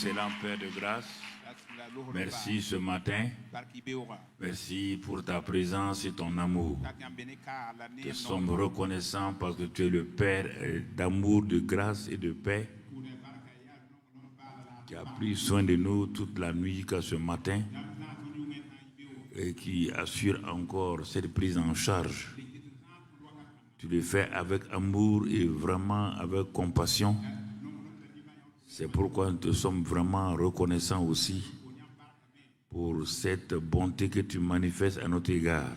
Excellent Père de grâce, merci ce matin. Merci pour ta présence et ton amour. Nous sommes reconnaissants parce que tu es le Père d'amour, de grâce et de paix qui a pris soin de nous toute la nuit jusqu'à ce matin et qui assure encore cette prise en charge. Tu le fais avec amour et vraiment avec compassion. C'est pourquoi nous te sommes vraiment reconnaissants aussi pour cette bonté que tu manifestes à notre égard.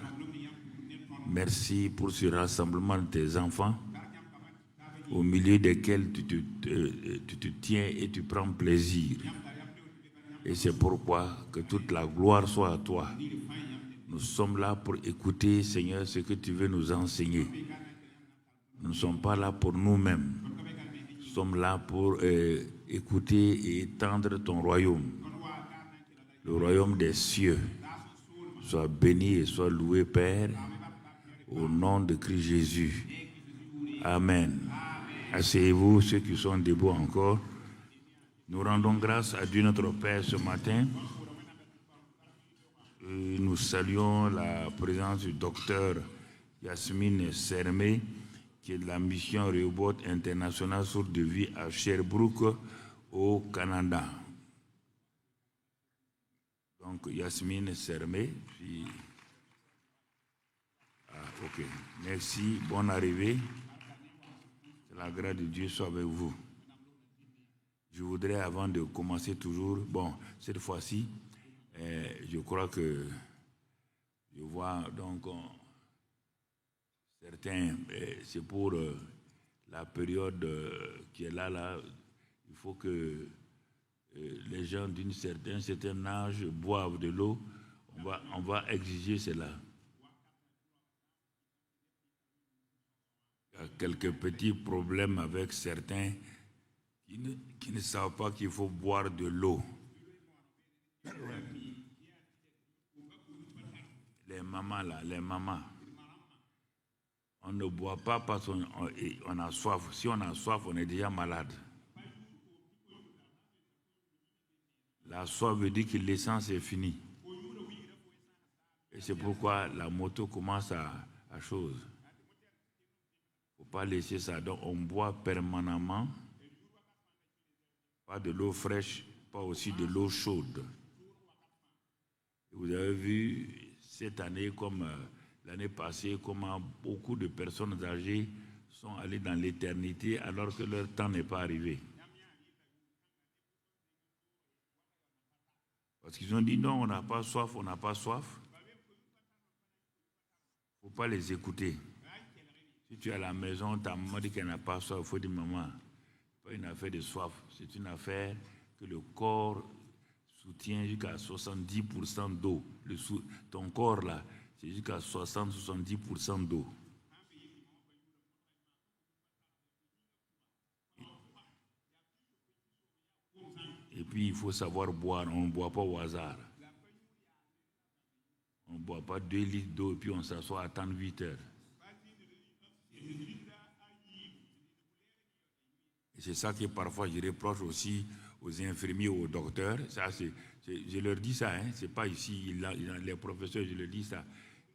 Merci pour ce rassemblement de tes enfants au milieu desquels tu te tiens et tu prends plaisir. Et c'est pourquoi que toute la gloire soit à toi. Nous sommes là pour écouter, Seigneur, ce que tu veux nous enseigner. Nous ne sommes pas là pour nous-mêmes. Nous sommes là pour écouter et étendre ton royaume. Le royaume des cieux. Sois béni et sois loué, Père, au nom de Christ Jésus. Amen. Asseyez-vous, ceux qui sont debout encore. Nous rendons grâce à Dieu notre Père ce matin. Et nous saluons la présence du docteur Yasmine Sermé, qui est de la mission Rehoboth International Source de Vie à Sherbrooke, au Canada. Donc, Yasmine Sermé, puis... Ah, ok. Merci, bonne arrivée. Que la grâce de Dieu soit avec vous. Je voudrais, avant de commencer toujours, cette fois-ci, je crois que je vois donc certains, c'est pour la période qui est là, il faut que les gens d'un certain âge boivent de l'eau. On va exiger cela. Il y a quelques petits problèmes avec certains qui ne savent pas qu'il faut boire de l'eau. Les mamans. On ne boit pas parce qu'on a soif. Si on a soif, on est déjà malade. La soif veut dire que l'essence est finie. Et c'est pourquoi la moto commence à chose. Il ne faut pas laisser ça. Donc on boit permanemment. Pas de l'eau fraîche, pas aussi de l'eau chaude. Vous avez vu cette année comme l'année passée comment beaucoup de personnes âgées sont allées dans l'éternité alors que leur temps n'est pas arrivé. Parce qu'ils ont dit non, on n'a pas soif. Il ne faut pas les écouter. Si tu es à la maison, ta maman dit qu'elle n'a pas soif, il faut dire maman, ce n'est pas une affaire de soif, c'est une affaire que le corps soutient jusqu'à 70% d'eau. Ton corps là, c'est jusqu'à 60-70% d'eau. Et puis il faut savoir boire, on ne boit pas au hasard. On ne boit pas 2 litres d'eau et puis on s'assoit à attendre 8 heures. Et c'est ça que parfois je reproche aussi aux infirmiers ou aux docteurs. Ça, je leur dis ça, hein. C'est pas ici, les professeurs, je leur dis ça.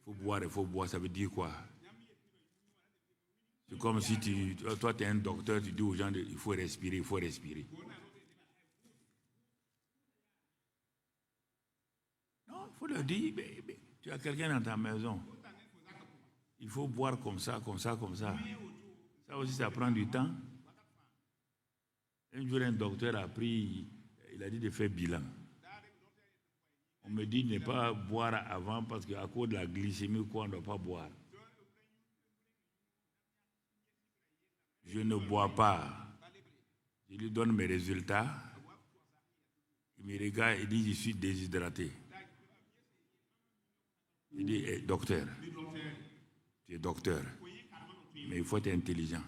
Il faut boire, ça veut dire quoi? C'est comme si toi tu es un docteur, tu dis aux gens il faut respirer. Non, il faut leur dire, mais, tu as quelqu'un dans ta maison. Il faut boire comme ça. Ça aussi, ça prend du temps. Un jour, un docteur il a dit de faire bilan. On me dit de ne pas boire avant parce qu'à cause de la glycémie, on ne doit pas boire. Je ne bois pas. Je lui donne mes résultats. Il me regarde et dit je suis déshydraté. Il dit docteur, tu es docteur, mais il faut être intelligent.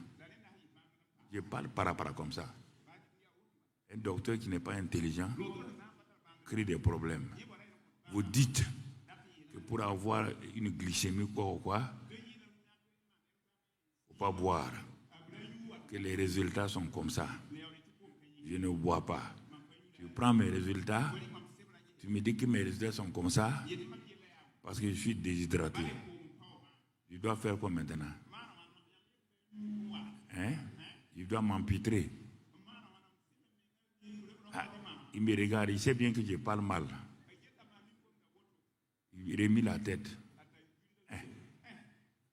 Je parle par comme ça. Un docteur qui n'est pas intelligent crée des problèmes. Vous dites que pour avoir une glycémie il ne faut pas boire. Que les résultats sont comme ça. Je ne bois pas. Tu prends mes résultats, tu me dis que mes résultats sont comme ça, parce que je suis déshydraté. Je dois faire quoi maintenant? Hein? Je dois m'empitrer. Ah, il me regarde, il sait bien que je parle mal. Il remet la tête.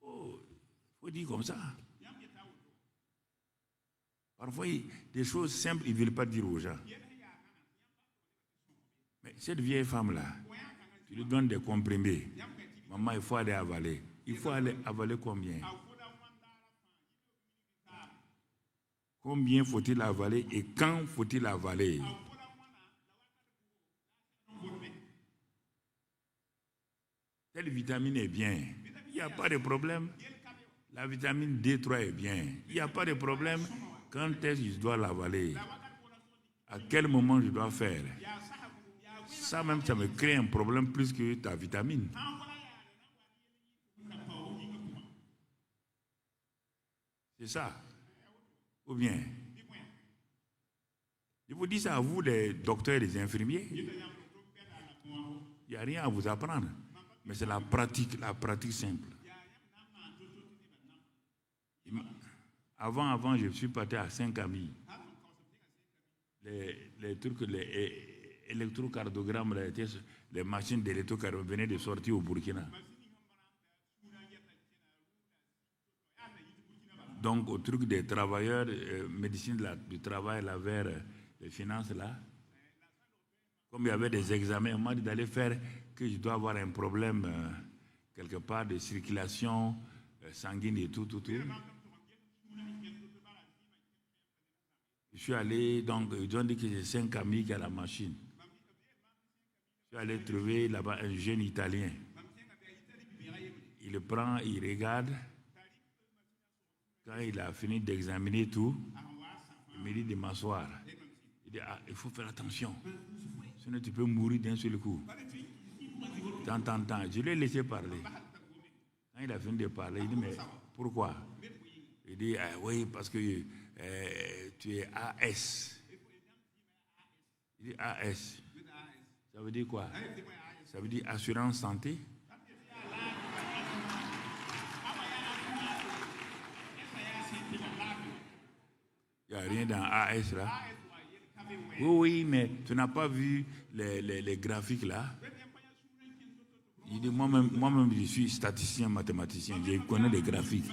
Oh, il faut dire comme ça. Parfois, des choses simples, ils ne veulent pas dire aux gens. Mais cette vieille femme-là, tu lui donnes des comprimés. Maman, il faut aller avaler. Il faut aller avaler combien? Combien faut-il avaler et quand faut-il avaler? Telle vitamine est bien. Il n'y a pas de problème. La vitamine D3 est bien. Il n'y a pas de problème. Quand est-ce que je dois l'avaler? À quel moment je dois faire? Ça même, ça me crée un problème plus que ta vitamine. C'est ça. Ou bien, je vous dis ça à vous, les docteurs et les infirmiers. Il n'y a rien à vous apprendre. Mais c'est la pratique simple. Avant, je suis parti à Saint-Camille. Les trucs, les électrocardiogrammes, les machines d'électrocardiogramme venaient de sortir au Burkina. Donc, au truc des travailleurs, médecine du travail, là, vers les finances, là, comme il y avait des examens, on m'a dit d'aller faire que je dois avoir un problème quelque part de circulation sanguine et tout. Je suis allé, donc, ils ont dit que c'est Saint-Camille qui a la machine. Je suis allé trouver là-bas un jeune Italien. Il le prend, il regarde. Quand il a fini d'examiner tout, il me dit de m'asseoir. Il dit, il faut faire attention. Sinon, tu peux mourir d'un seul coup. Tant. Je lui ai laissé parler. Quand il a fini de parler, il dit, mais pourquoi? Il dit, oui, parce que tu es AS. Il dit, AS. Ça veut dire quoi? Ça veut dire assurance santé. Il n'y a rien dans AS là. Oui, mais tu n'as pas vu les graphiques là. Il dit, moi-même, je suis statisticien, mathématicien. Je connais les graphiques.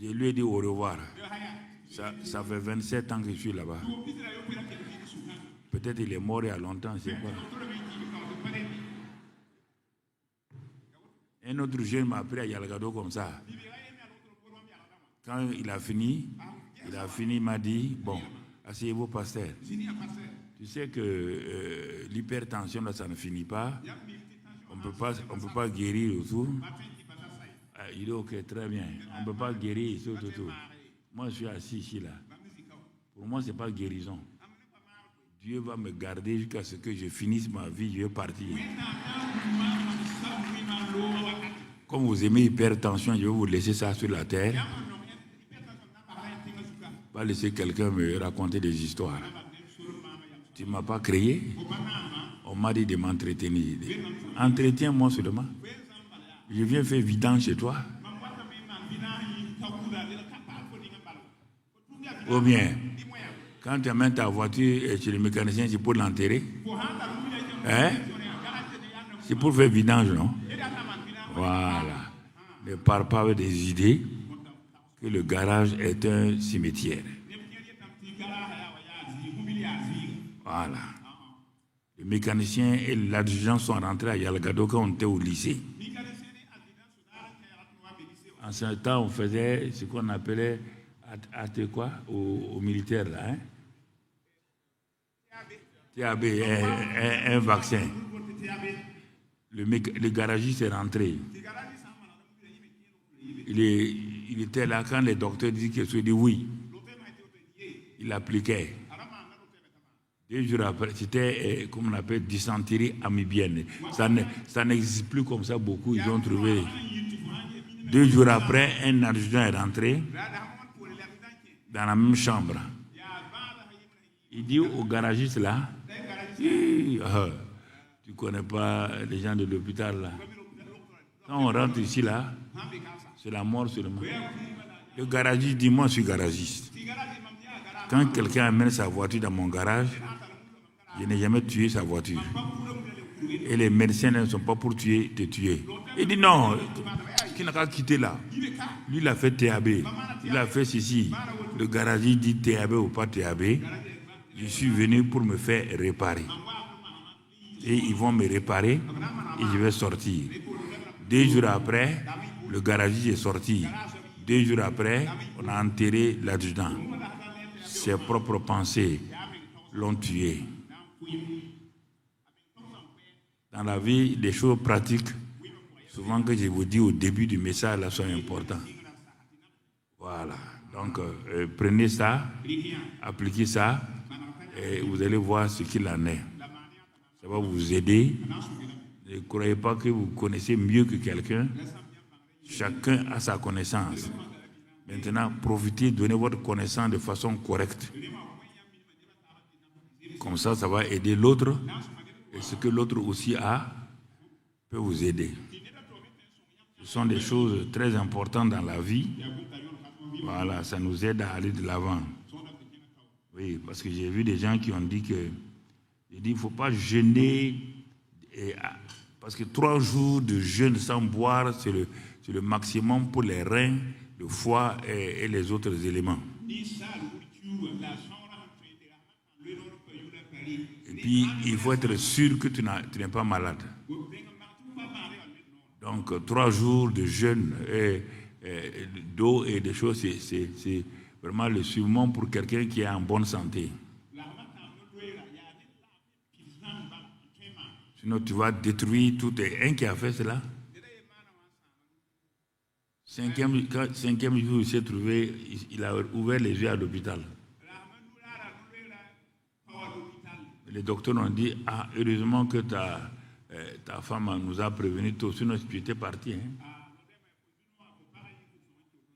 Je lui ai dit au revoir. Ça fait 27 ans que je suis là-bas. Peut-être il est mort il y a longtemps, je ne sais pas. Un autre jeune m'a appris à Yalgado comme ça. Quand il a fini, il m'a dit, bon, asseyez-vous, pasteur. Tu sais que l'hypertension, là, ça ne finit pas. On peut pas guérir autour. Il dit, ok, très bien. On ne peut pas guérir tout. Moi, je suis assis ici, là. Pour moi, ce n'est pas guérison. Dieu va me garder jusqu'à ce que je finisse ma vie, je vais partir. Comme vous aimez l'hypertension, je vais vous laisser ça sur la terre. Pas laisser quelqu'un me raconter des histoires. Tu ne m'as pas créé. On m'a dit de m'entretenir. Entretiens-moi seulement. Je viens faire vidange chez toi. Ou bien, quand tu amènes ta voiture chez le mécanicien, c'est pour l'enterrer. Hein? C'est pour faire vidange, non? Voilà. Ne pars pas avec des idées que le garage est un cimetière. Voilà. Le mécanicien et l'adjudant sont rentrés à Yalgado quand on était au lycée. En ce temps, on faisait ce qu'on appelait au militaire, là. Hein? TAB, un vaccin. Le garagiste est rentré. Il était là quand les docteurs disaient qu'il se dit oui. Il appliquait. 2 jours après, c'était, comme on appelle, dysenterie amibienne. Ça n'existe plus comme ça beaucoup. Ils ont trouvé. 2 jours après, un adjudant est rentré dans la même chambre. Il dit au garagiste là, tu ne connais pas les gens de l'hôpital là. Quand on rentre ici là, c'est la mort seulement. Le garagiste dit, moi je suis garagiste. Quand quelqu'un amène sa voiture dans mon garage, je n'ai jamais tué sa voiture. Et les médecins ne sont pas pour te tuer. Il dit non, qui n'a qu'à quitter là. Lui, il a fait TAB. Il a fait ceci. Le garagiste dit TAB ou pas TAB. Je suis venu pour me faire réparer. Et ils vont me réparer et je vais sortir. 2 jours après, le garagiste est sorti. 2 jours après, on a enterré l'adjudant. Ses propres pensées l'ont tué. Dans la vie, les choses pratiques, souvent que je vous dis au début du message, là, sont importantes. Voilà. Donc, prenez ça, appliquez ça, et vous allez voir ce qu'il en est. Ça va vous aider. Ne croyez pas que vous connaissez mieux que quelqu'un. Chacun a sa connaissance. Maintenant, profitez, donnez votre connaissance de façon correcte. Comme ça, ça va aider l'autre. Et ce que l'autre aussi a peut vous aider. Ce sont des choses très importantes dans la vie. Voilà, ça nous aide à aller de l'avant. Oui, parce que j'ai vu des gens qui ont dit que il ne faut pas jeûner. Parce que 3 jours de jeûne sans boire, c'est le maximum pour les reins, le foie et les autres éléments. Et puis, il faut être sûr que tu n'es pas malade. Donc, 3 jours de jeûne d'eau et des choses, c'est vraiment le suivant pour quelqu'un qui est en bonne santé. Sinon, tu vas détruire tout. Un qui a fait cela. 5e jour, il s'est trouvé, il a ouvert les yeux à l'hôpital. Les docteurs ont dit, heureusement que ta femme nous a prévenus tôt, sinon tu étais parti. Hein?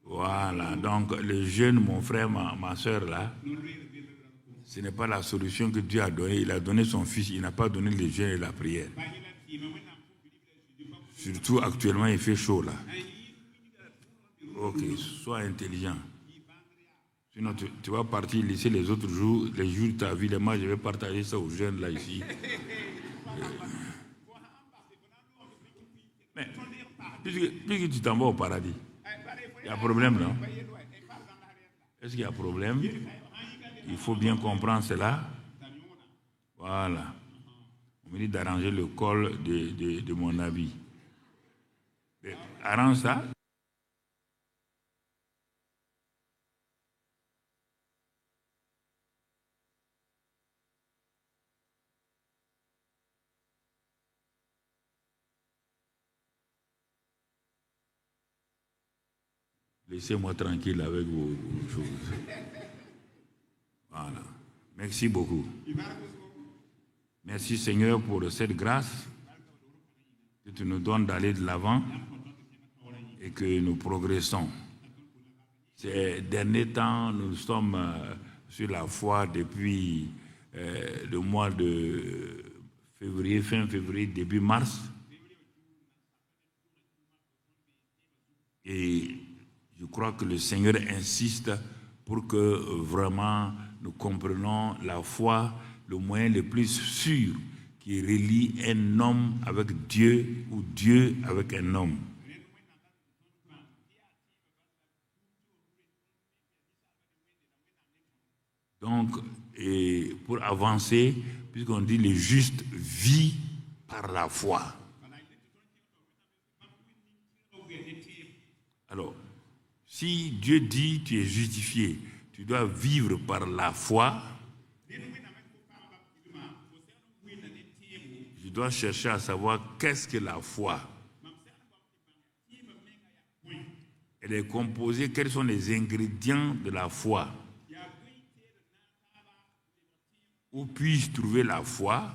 Voilà, donc le jeûne, mon frère, ma soeur là, ce n'est pas la solution que Dieu a donnée. Il a donné son fils, il n'a pas donné le jeûne et la prière. Surtout actuellement, il fait chaud là. Ok, sois intelligent. Sinon, tu vas partir laisser les autres jours, les jours de ta vie. Et moi, je vais partager ça aux jeunes là ici. Mais, puisque tu t'en vas au paradis, il y a un problème, non? Est-ce qu'il y a un problème? Il faut bien comprendre cela. Voilà. On me dit d'arranger le col de mon habit. Arrange ça. Laissez-moi tranquille avec vos choses. Voilà. Merci beaucoup. Merci Seigneur pour cette grâce que tu nous donnes d'aller de l'avant et que nous progressons. Ces derniers temps, nous sommes sur la foi depuis le mois de février, fin février, début mars. Et je crois que le Seigneur insiste pour que vraiment nous comprenions la foi, le moyen le plus sûr qui relie un homme avec Dieu ou Dieu avec un homme. Donc, et pour avancer, puisqu'on dit le juste vit par la foi. Alors, si Dieu dit tu es justifié, tu dois vivre par la foi, je dois chercher à savoir qu'est-ce que la foi. Elle est composée, quels sont les ingrédients de la foi? Où puis-je trouver la foi?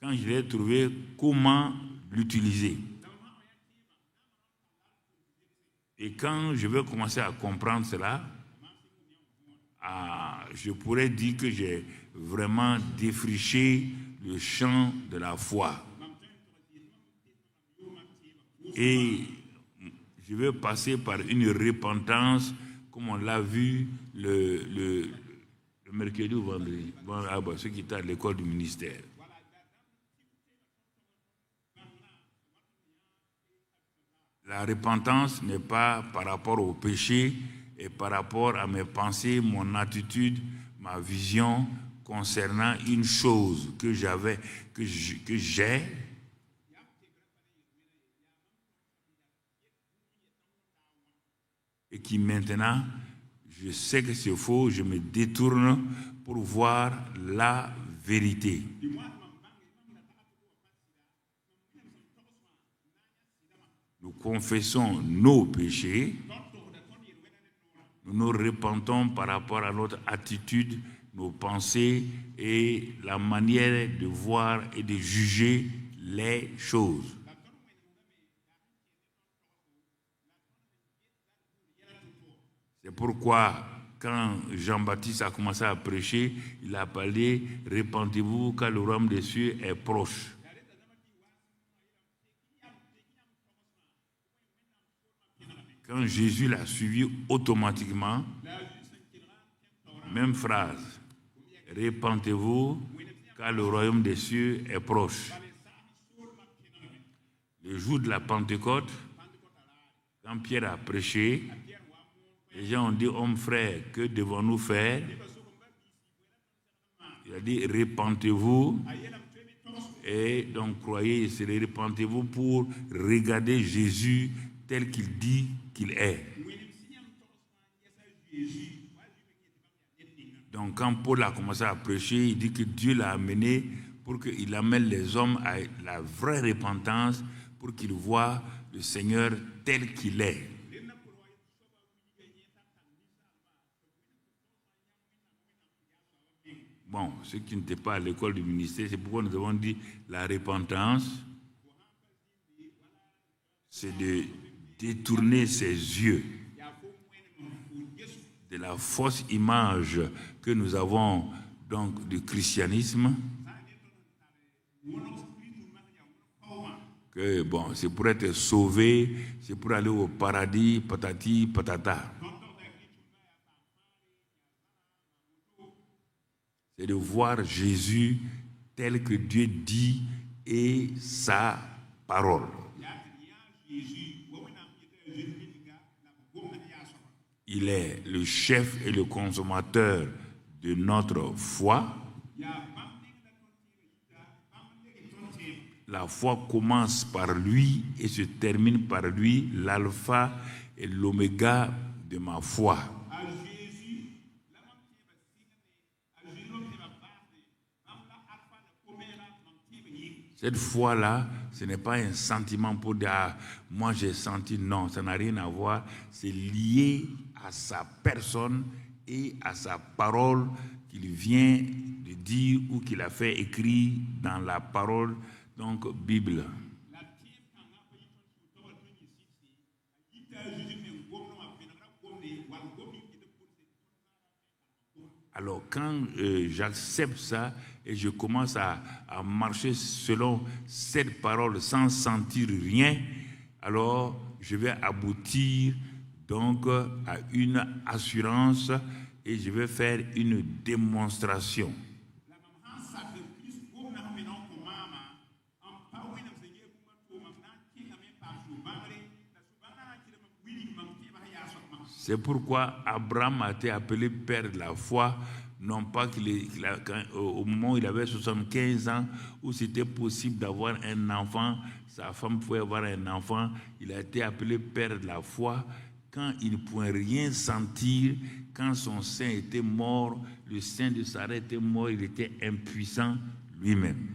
Quand je l'ai trouvé, comment l'utiliser? Et quand je vais commencer à comprendre cela, je pourrais dire que j'ai vraiment défriché le champ de la foi. Et je vais passer par une repentance, comme on l'a vu le mercredi ou vendredi. Bon, ceux qui étaient à l'école du ministère. La repentance n'est pas par rapport au péché et par rapport à mes pensées, mon attitude, ma vision concernant une chose que j'avais, que j'ai, et qui maintenant, je sais que c'est faux, je me détourne pour voir la vérité. Nous confessons nos péchés, nous nous repentons par rapport à notre attitude, nos pensées et la manière de voir et de juger les choses. C'est pourquoi, quand Jean-Baptiste a commencé à prêcher, il a parlé « Repentez-vous car le royaume des cieux est proche ». Quand Jésus l'a suivi automatiquement, même phrase, « Repentez-vous car le royaume des cieux est proche ». Le jour de la Pentecôte, quand Pierre a prêché, les gens ont dit, homme frère, que devons-nous faire? Il a dit, repentez-vous et donc croyez, repentez-vous pour regarder Jésus tel qu'il dit qu'il est. Donc quand Paul a commencé à prêcher, il dit que Dieu l'a amené pour qu'il amène les hommes à la vraie repentance, pour qu'ils voient le Seigneur tel qu'il est. Bon, ceux qui n'étaient pas à l'école du ministère, c'est pourquoi nous avons dit la repentance, c'est de détourner ses yeux de la fausse image que nous avons donc du christianisme, que bon, c'est pour être sauvé, c'est pour aller au paradis, patati, patata. C'est de voir Jésus tel que Dieu dit et sa parole. Il est le chef et le consommateur de notre foi. La foi commence par lui et se termine par lui, l'alpha et l'oméga de ma foi. Cette foi-là, ce n'est pas un sentiment pour dire ah, moi j'ai senti, non, ça n'a rien à voir. C'est lié à sa personne et à sa parole qu'il vient de dire ou qu'il a fait écrire dans la parole, donc Bible. Alors quand j'accepte ça et je commence à marcher selon cette parole sans sentir rien, alors je vais aboutir donc à une assurance et je vais faire une démonstration. C'est pourquoi Abraham a été appelé père de la foi, non pas au moment où il avait 75 ans, où c'était possible d'avoir un enfant, sa femme pouvait avoir un enfant, il a été appelé père de la foi quand il ne pouvait rien sentir, quand son sein était mort, le sein de Sarah était mort, il était impuissant lui-même.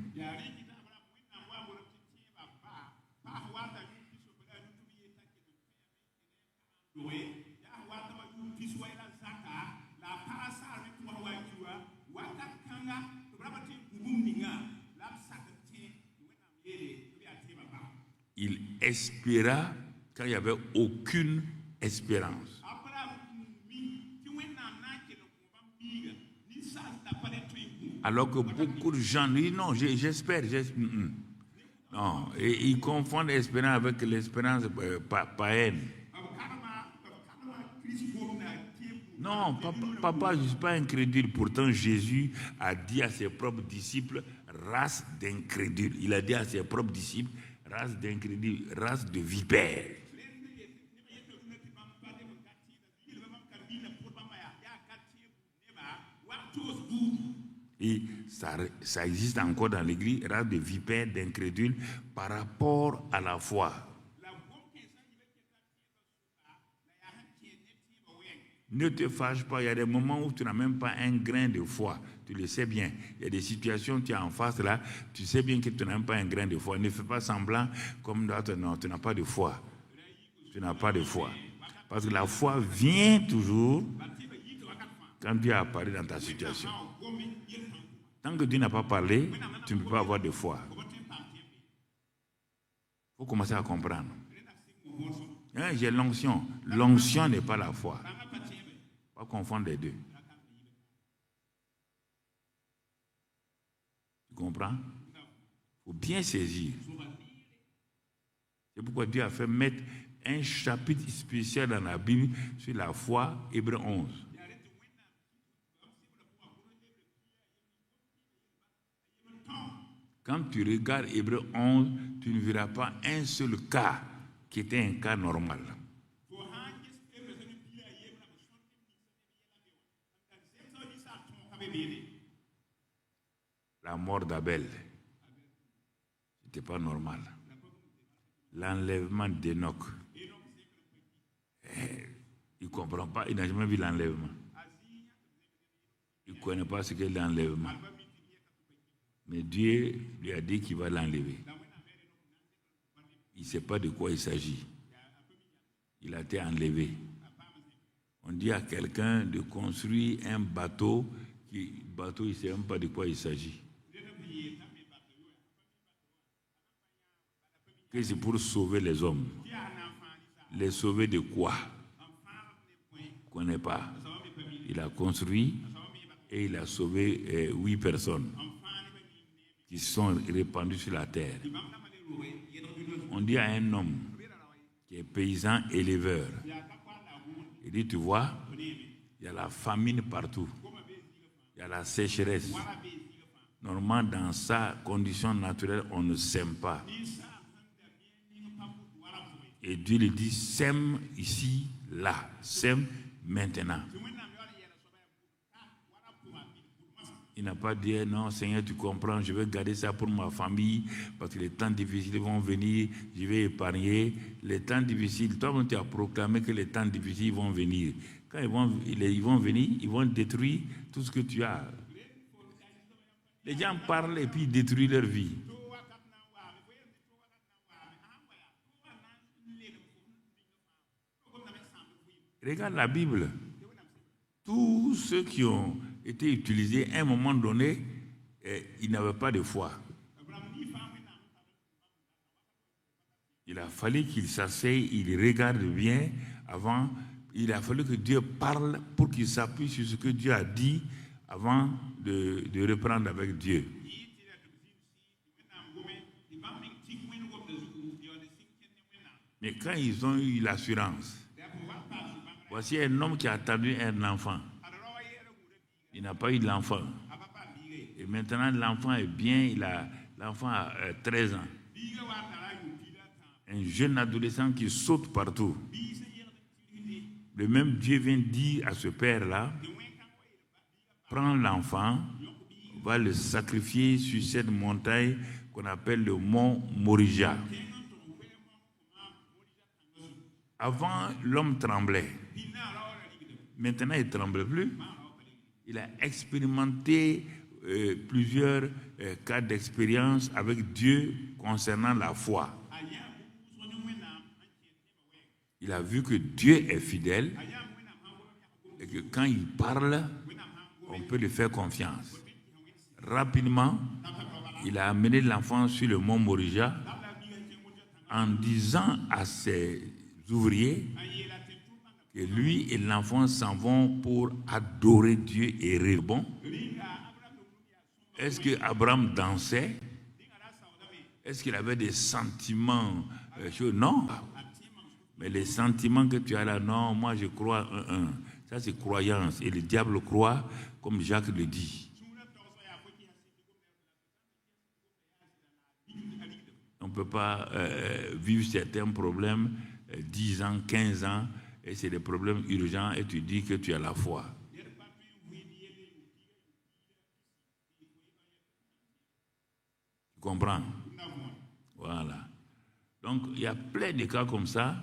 Il espéra quand il n'y avait aucune espérance. Alors que beaucoup de gens disent non, j'espère. Non, et ils confondent l'espérance avec l'espérance païenne. Non, papa, je ne suis pas incrédule. Pourtant, Jésus a dit à ses propres disciples, race d'incrédules. Il a dit à ses propres disciples, race d'incrédules, race de vipères. Et ça existe encore dans l'Église, race de vipères, d'incrédules, par rapport à la foi. Ne te fâche pas, il y a des moments où tu n'as même pas un grain de foi. Tu le sais bien. Il y a des situations que tu as en face là, tu sais bien que tu n'as même pas un grain de foi. Ne fais pas semblant comme d'autres. Non, tu n'as pas de foi. Tu n'as pas de foi. Parce que la foi vient toujours quand Dieu apparaît dans ta situation. Tant que Dieu n'a pas parlé, tu ne peux pas avoir de foi. Il faut commencer à comprendre. Hein, j'ai l'onction. L'onction n'est pas la foi. Pas confondre les deux. Tu comprends? Il faut bien saisir. C'est pourquoi Dieu a fait mettre un chapitre spécial dans la Bible sur la foi, Hébreux 11. Quand tu regardes Hébreux 11, tu ne verras pas un seul cas qui était un cas normal. La mort d'Abel, ce n'était pas normal. L'enlèvement d'Enoch, il ne comprend pas, il n'a jamais vu l'enlèvement. Il ne connaît pas ce qu'est l'enlèvement. Mais Dieu lui a dit qu'il va l'enlever. Il ne sait pas de quoi il s'agit. Il a été enlevé. On dit à quelqu'un de construire un bateau, il ne sait même pas de quoi il s'agit. Que c'est pour sauver les hommes. Les sauver de quoi? Il ne connaît pas. Il a construit et il a sauvé 8 personnes qui sont répandues sur la terre. On dit à un homme qui est paysan éleveur, il dit, tu vois, il y a la famine partout. Il y a la sécheresse. Normalement, dans sa condition naturelle, on ne sème pas. Et Dieu lui dit, sème ici, là, sème maintenant. Il n'a pas dit, non, Seigneur, tu comprends, je vais garder ça pour ma famille, parce que les temps difficiles vont venir, je vais épargner. Les temps difficiles, toi-même, tu as proclamé que les temps difficiles vont venir. Quand ils vont venir, ils vont détruire tout ce que tu as. Les gens parlent et puis détruisent leur vie. Regarde la Bible. Tous ceux qui ont été utilisés, à un moment donné, ils n'avaient pas de foi. Il a fallu qu'ils s'asseyent, ils regardent bien avant. Il a fallu que Dieu parle pour qu'ils s'appuient sur ce que Dieu a dit avant de reprendre avec Dieu. Mais quand ils ont eu l'assurance, voici un homme qui a attendu un enfant. Il n'a pas eu l'enfant. Et maintenant, l'enfant est bien, l'enfant a 13 ans. Un jeune adolescent qui saute partout. Le même Dieu vient dire à ce père-là, prends l'enfant, va le sacrifier sur cette montagne qu'on appelle le mont Morija. Avant, l'homme tremblait. Maintenant, il ne tremble plus. Il a expérimenté plusieurs cas d'expérience avec Dieu concernant la foi. Il a vu que Dieu est fidèle et que quand il parle, on peut lui faire confiance. Rapidement, il a amené l'enfant sur le mont Morija en disant à ses ouvriers que lui et l'enfant s'en vont pour adorer Dieu et rire bon. Est-ce qu'Abraham dansait? Est-ce qu'il avait des sentiments? Non. Mais les sentiments que tu as là, non, moi je crois un. Ça c'est croyance. Et le diable croit, comme Jacques le dit. On ne peut pas vivre certains problèmes 10 ans, 15 ans, et c'est des problèmes urgents, et tu dis que tu as la foi. Tu comprends? Voilà. Donc, il y a plein de cas comme ça.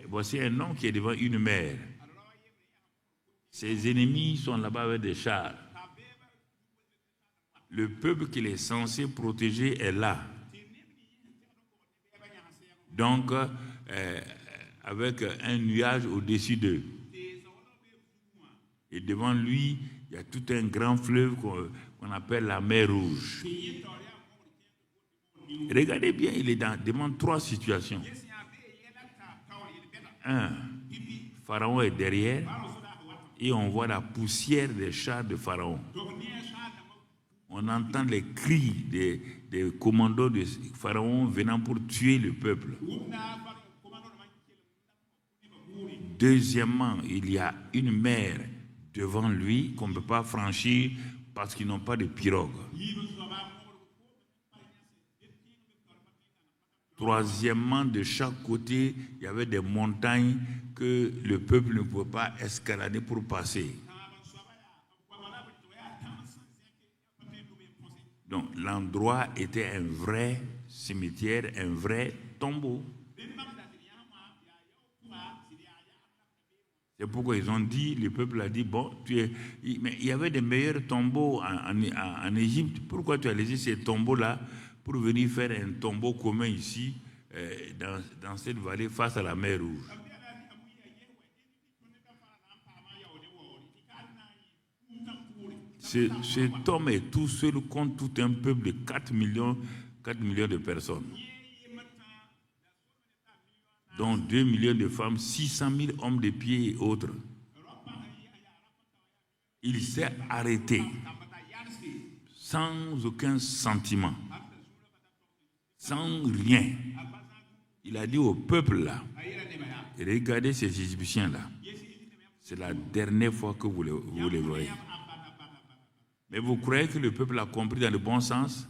Voici un homme qui est devant une mer. Ses ennemis sont là-bas avec des chars. Le peuple qu'il est censé protéger est là. Donc, avec un nuage au-dessus d'eux. Et devant lui, il y a tout un grand fleuve qu'on appelle la mer Rouge. Regardez bien, il est devant 3 situations. 1, Pharaon est derrière et on voit la poussière des chars de Pharaon. On entend les cris des commandos de Pharaon venant pour tuer le peuple. Deuxièmement, il y a une mer devant lui qu'on ne peut pas franchir parce qu'ils n'ont pas de pirogue. Troisièmement, de chaque côté, il y avait des montagnes que le peuple ne pouvait pas escalader pour passer. Donc, l'endroit était un vrai cimetière, un vrai tombeau. C'est pourquoi ils ont dit, le peuple a dit, bon, mais il y avait des meilleurs tombeaux en Égypte. Pourquoi tu as laissé ces tombeaux-là pour venir faire un tombeau commun ici, dans cette vallée, face à la mer Rouge? Cet homme est tout seul contre tout un peuple de 4 millions de personnes. Dont 2 millions de femmes, 600 000 hommes de pied et autres. Il s'est arrêté sans aucun sentiment, sans rien. Il a dit au peuple là, regardez ces Égyptiens là, c'est la dernière fois que vous les voyez. Mais vous croyez que le peuple a compris dans le bon sens?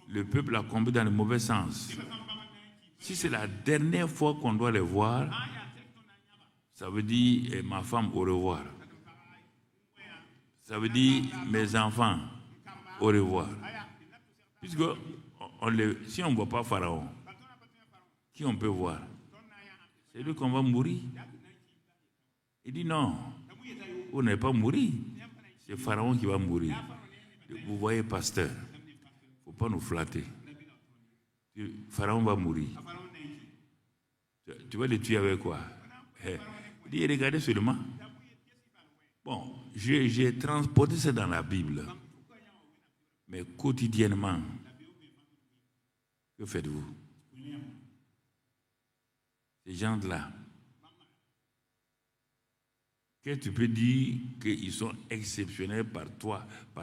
Le peuple a compris dans le mauvais sens. Si c'est la dernière fois qu'on doit les voir, ça veut dire ma femme au revoir. Ça veut dire mes enfants au revoir. Puisque si on ne voit pas Pharaon, qui on peut voir? C'est lui qu'on va mourir. Il dit non, vous n'allez pas mourir. C'est Pharaon qui va mourir. Vous voyez, pasteur, il ne faut pas nous flatter. Pharaon va mourir. Tu vas le tuer avec quoi? Il dit, regardez seulement. Bon, j'ai transporté ça dans la Bible. Mais quotidiennement, que faites-vous? Ces gens-là, que tu peux dire qu'ils sont exceptionnels par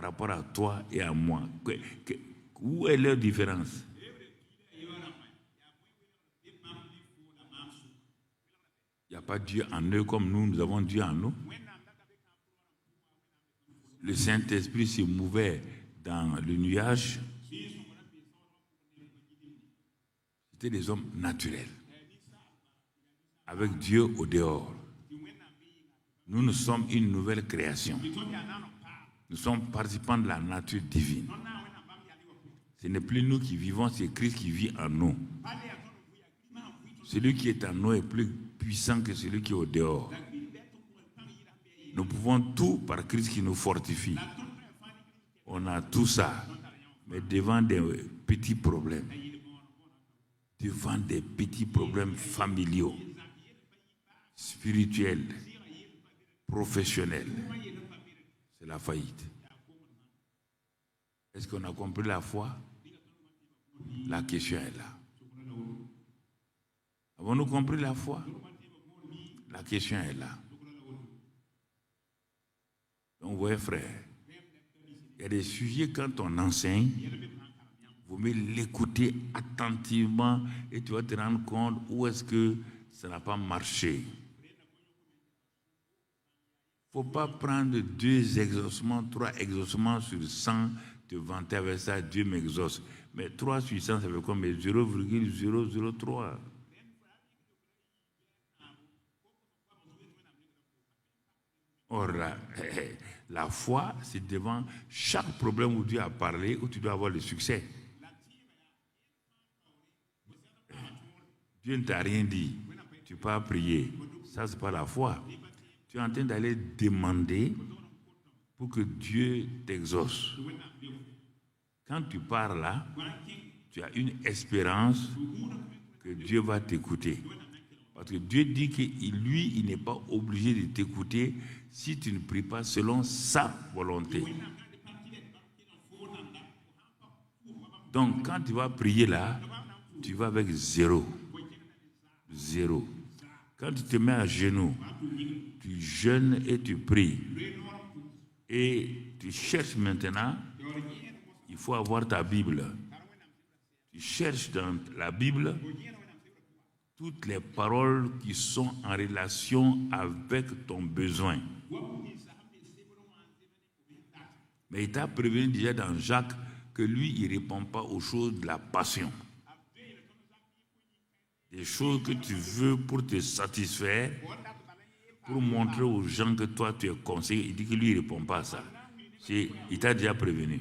rapport à toi et à moi? Où est leur différence? Il n'y a pas Dieu en eux comme nous avons Dieu en nous. Le Saint-Esprit se mouvait dans le nuage. C'était des hommes naturels, avec Dieu au dehors. Nous sommes une nouvelle création. Nous sommes participants de la nature divine. Ce n'est plus nous qui vivons, c'est Christ qui vit en nous. Celui qui est en nous est plus puissant que celui qui est au dehors. Nous pouvons tout par Christ qui nous fortifie. On a tout ça, mais devant des petits problèmes, devant des petits problèmes familiaux, spirituels, professionnels, c'est la faillite. Est-ce qu'on a compris la foi? La question est là. Avons-nous compris la foi? La question est là. Donc, vous voyez, frère, Il y a des sujets, quand on enseigne, vous mieux l'écouter attentivement et tu vas te rendre compte où est-ce que ça n'a pas marché. Il ne faut pas prendre 2 exaucements, 3 exaucements sur 100, te vanter avec ça, Dieu m'exauce. Mais 3 sur 100, ça fait combien? 0,003. Or, la foi, c'est devant chaque problème où Dieu a parlé, où tu dois avoir le succès. Dieu ne t'a rien dit. Tu peux pas prier. Ça, ce n'est pas la foi. Tu es en train d'aller demander pour que Dieu t'exauce. Quand tu pars là, tu as une espérance que Dieu va t'écouter. Parce que Dieu dit que lui, il n'est pas obligé de t'écouter si tu ne pries pas selon sa volonté. Donc, quand tu vas prier là, tu vas avec 0. 0. Quand tu te mets à genoux, tu jeûnes et tu pries. Et tu cherches maintenant, il faut avoir ta Bible. Tu cherches dans la Bible toutes les paroles qui sont en relation avec ton besoin. Mais il t'a prévenu déjà dans Jacques que lui, il ne répond pas aux choses de la passion. Des choses que tu veux pour te satisfaire, pour montrer aux gens que toi, tu es conseillé. Il dit que lui, il ne répond pas à ça. Il t'a déjà prévenu.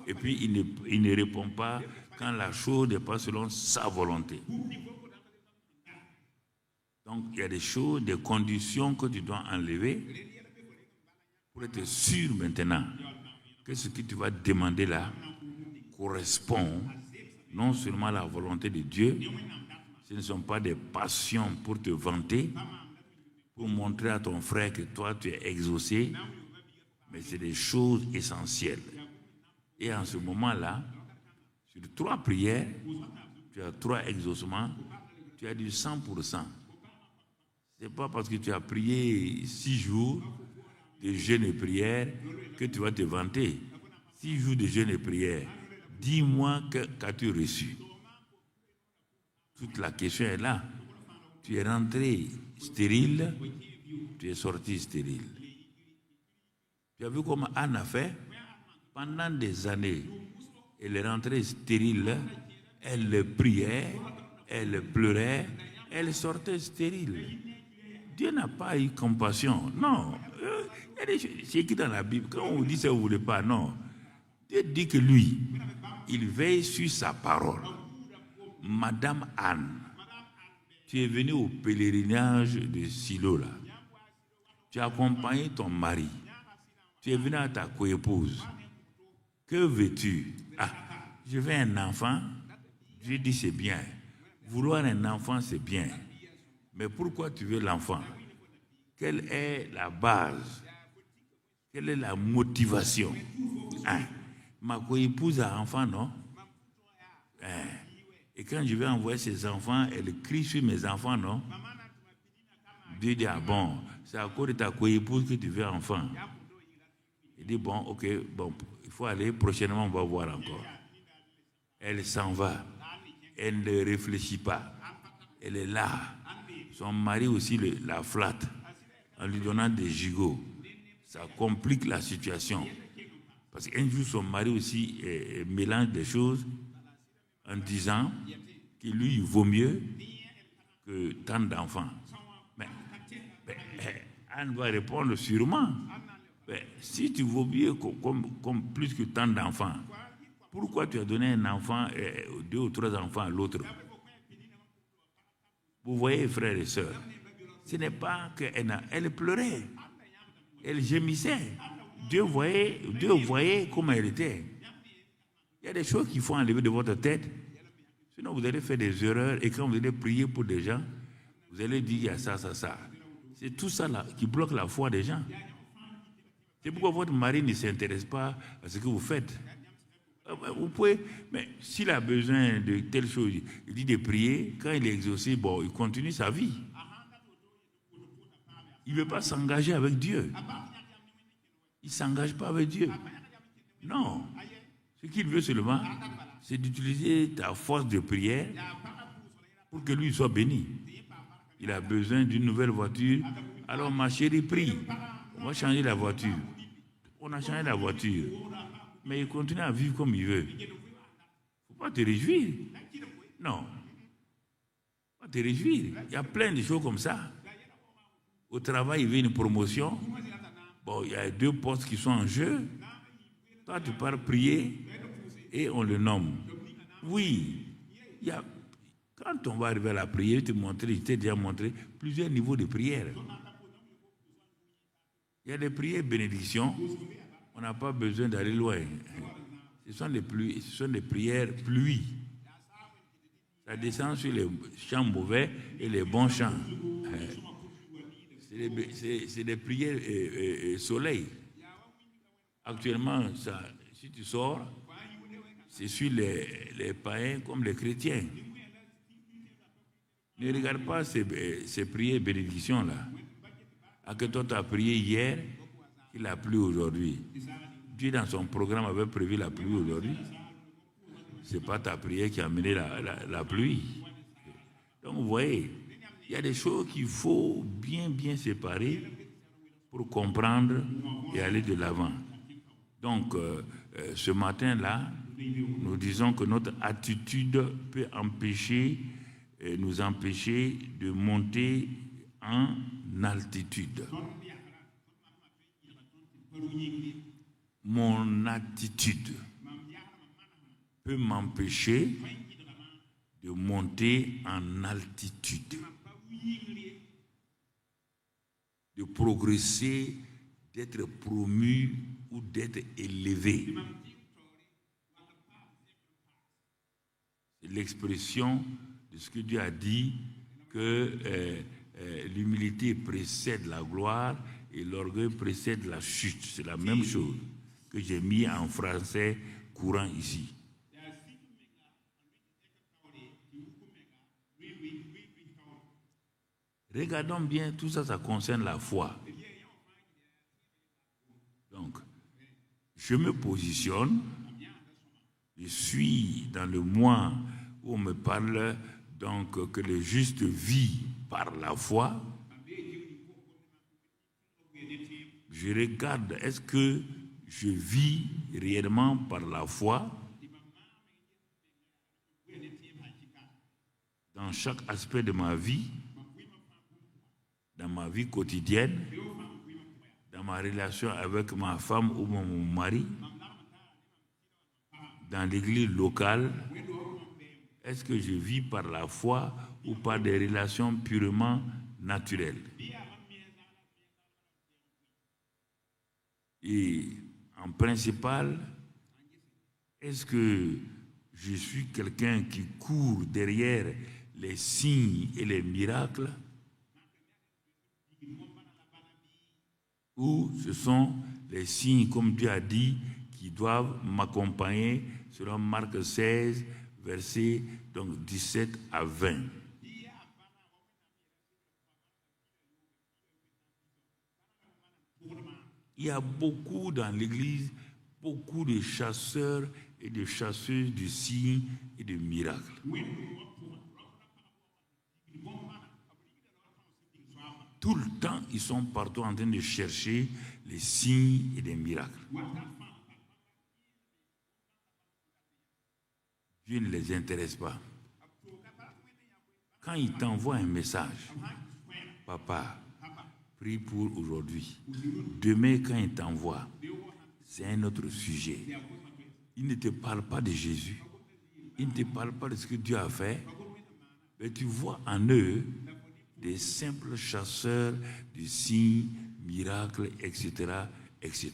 Et puis, il ne répond pas quand la chose n'est pas selon sa volonté. Donc, il y a des choses, des conditions que tu dois enlever pour être sûr maintenant que ce que tu vas demander là correspond non seulement à la volonté de Dieu, ce ne sont pas des passions pour te vanter, pour montrer à ton frère que toi tu es exaucé, mais c'est des choses essentielles. Et en ce moment-là, sur 3 prières, tu as 3 exaucements, tu as du 100%. Ce n'est pas parce que tu as prié 6 jours de jeûne et prière que tu vas te vanter. 6 jours de jeûne et prière, dis-moi qu'as-tu reçu? Toute la question est là. Tu es rentré stérile, tu es sorti stérile. Tu as vu comment Anne a fait? Pendant des années, elle est rentrée stérile, elle priait, elle pleurait, elle sortait stérile. Dieu n'a pas eu compassion. Non. C'est écrit dans la Bible. Quand on vous dit ça, vous ne voulez pas. Non. Dieu dit que lui, il veille sur sa parole. Madame Anne, tu es venue au pèlerinage de Silo là. Tu as accompagné ton mari. Tu es venu à ta coépouse. Que veux-tu? Ah, je veux un enfant. Dieu dit c'est bien. Vouloir un enfant, c'est bien. Mais pourquoi tu veux l'enfant? Quelle est la base? Quelle est la motivation? Ah, ma coépouse a un enfant, non? Et quand je vais envoyer ses enfants, elle crie sur mes enfants, non? Dieu dit, ah bon, c'est à cause de ta coépouse que tu veux un enfant. Il dit, bon, ok, bon, il faut aller, prochainement on va voir encore. Elle s'en va. Elle ne réfléchit pas. Elle est là. Son mari aussi la flatte en lui donnant des gigots. Ça complique la situation. Parce qu'un jour, son mari aussi mélange des choses en disant qu'il lui vaut mieux que tant d'enfants. Mais Anne va répondre sûrement. Mais si tu vaux mieux comme plus que tant d'enfants, pourquoi tu as donné un enfant, 2 ou 3 enfants à l'autre? Vous voyez, frères et sœurs, ce n'est pas qu'elle pleurait, elle gémissait. Dieu voyait comment elle était. Il y a des choses qu'il faut enlever de votre tête. Sinon, vous allez faire des erreurs et quand vous allez prier pour des gens, vous allez dire il y a ça, ça, ça. C'est tout ça là qui bloque la foi des gens. C'est pourquoi votre mari ne s'intéresse pas à ce que vous faites. Vous pouvez, mais s'il a besoin de telle chose, il dit de prier, quand il est exaucé, bon, il continue sa vie. Il ne veut pas s'engager avec Dieu. Il ne s'engage pas avec Dieu. Non. Ce qu'il veut seulement, c'est d'utiliser ta force de prière pour que lui soit béni. Il a besoin d'une nouvelle voiture. Alors ma chérie, prie. On va changer la voiture. On a changé la voiture. Mais il continue à vivre comme il veut. Il ne faut pas te réjouir. Non. Faut pas te réjouir. Il y a plein de choses comme ça. Au travail, il veut une promotion. Bon, il y a 2 postes qui sont en jeu. Toi, tu pars prier et on le nomme. Oui. Quand on va arriver à la prière, je t'ai déjà montré plusieurs niveaux de prière. Il y a des prières bénédiction. On n'a pas besoin d'aller loin. Ce sont des prières pluie. Ça descend sur les champs mauvais et les bons champs. C'est des prières soleil. Actuellement, si tu sors, c'est sur les païens comme les chrétiens. Ne regarde pas ces prières bénédictions-là. À que toi, tu as prié hier, il a plu aujourd'hui. Dieu, dans son programme, avait prévu la pluie aujourd'hui. Ce n'est pas ta prière qui a amené la pluie. Donc, vous voyez, il y a des choses qu'il faut bien séparer pour comprendre et aller de l'avant. Donc, ce matin-là, nous disons que notre attitude peut nous empêcher de monter en altitude. Mon attitude peut m'empêcher de monter en altitude, de progresser, d'être promu ou d'être élevé. C'est l'expression de ce que Dieu a dit, que l'humilité précède la gloire et l'orgueil précède la chute. C'est la même chose que j'ai mis en français courant ici. Regardons bien, tout ça, ça concerne la foi. Donc, je me positionne, je suis dans le mois où on me parle donc que le juste vit par la foi. Je regarde, est-ce que je vis réellement par la foi dans chaque aspect de ma vie, dans ma vie quotidienne, dans ma relation avec ma femme ou mon mari, dans l'église locale. Est-ce que je vis par la foi ou par des relations purement naturelles? Et en principal, est-ce que je suis quelqu'un qui court derrière les signes et les miracles? Ou ce sont les signes, comme Dieu a dit, qui doivent m'accompagner selon Marc 16, versets donc 17 à 20. Il y a beaucoup dans l'Église, beaucoup de chasseurs et de chasseuses de signes et de miracles. Tout le temps, ils sont partout en train de chercher les signes et les miracles. Dieu ne les intéresse pas. Quand il t'envoie un message, papa, prie pour aujourd'hui. Demain, quand il t'envoie, c'est un autre sujet. Il ne te parle pas de Jésus. Il ne te parle pas de ce que Dieu a fait. Mais tu vois en eux des simples chasseurs de signes, miracles, etc., etc.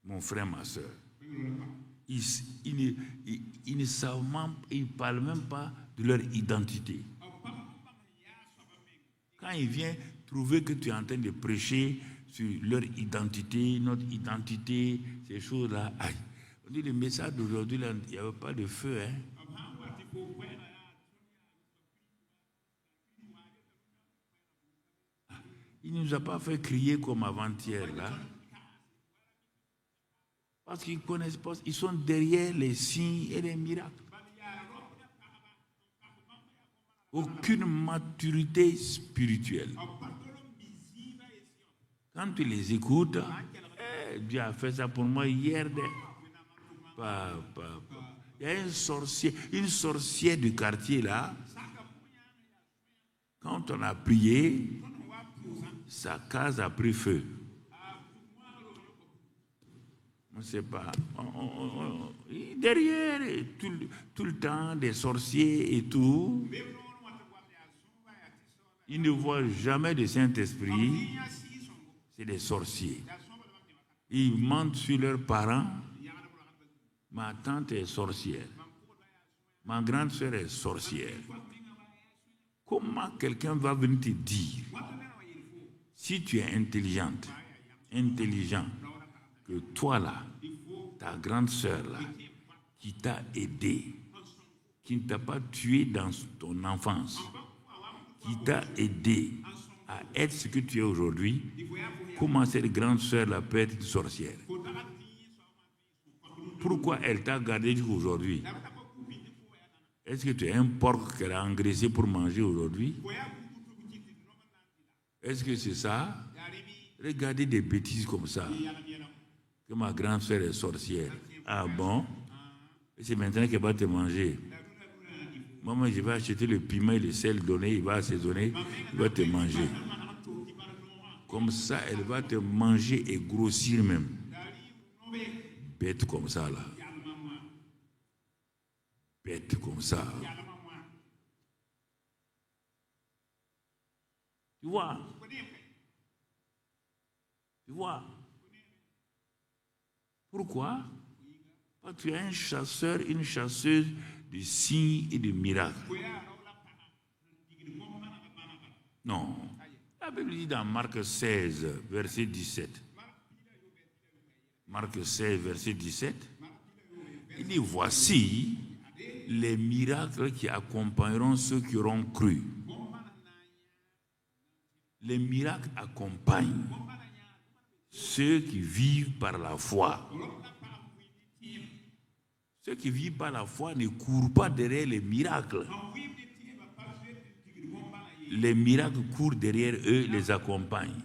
Mon frère, ma soeur, ils ne savent même, ils ne parlent même pas de leur identité. Quand ils viennent trouver que tu es en train de prêcher sur leur identité, notre identité, ces choses-là, aïe. On dit le message d'aujourd'hui, il n'y avait pas de feu, hein. Il Il ne nous a pas fait crier comme avant-hier, là. Parce qu'ils connaissent pas, ils sont derrière les signes et les miracles. Aucune maturité spirituelle. Quand tu les écoutes, Dieu a fait ça pour moi hier. Il y a une sorcière du quartier là. Quand on a prié, sa case a pris feu. On ne sait pas. Derrière, tout le temps, des sorciers et tout. Ils ne voient jamais de Saint-Esprit. C'est des sorciers. Ils mentent sur leurs parents. Ma tante est sorcière. Ma grande sœur est sorcière. Comment quelqu'un va venir te dire, si tu es intelligent, que toi là, ta grande sœur là, qui t'a aidé, qui ne t'a pas tué dans ton enfance, qui t'a aidé à être ce que tu es aujourd'hui, comment cette grande sœur là peut être une sorcière? Pourquoi elle t'a gardé jusqu'aujourd'hui? Est-ce que tu es un porc qu'elle a engraissé pour manger aujourd'hui? Est-ce que c'est ça? Regardez des bêtises comme ça. Que ma grande sœur est sorcière. Ah bon? Et c'est maintenant qu'elle va te manger. Maman, je vais acheter le piment et le sel donné, il va assaisonner, il va te manger. Comme ça, elle va te manger et grossir même. Bête comme ça, là. Bête comme ça. Tu vois? Tu vois? Pourquoi? Parce que tu es un chasseur, une chasseuse de signes et de miracles. Non. La Bible dit dans Marc 16, verset 17. Marc 16, verset 17. Il dit, voici les miracles qui accompagneront ceux qui auront cru. Les miracles accompagnent ceux qui vivent par la foi. Ceux qui vivent par la foi ne courent pas derrière les miracles. Les miracles courent derrière eux, les accompagnent.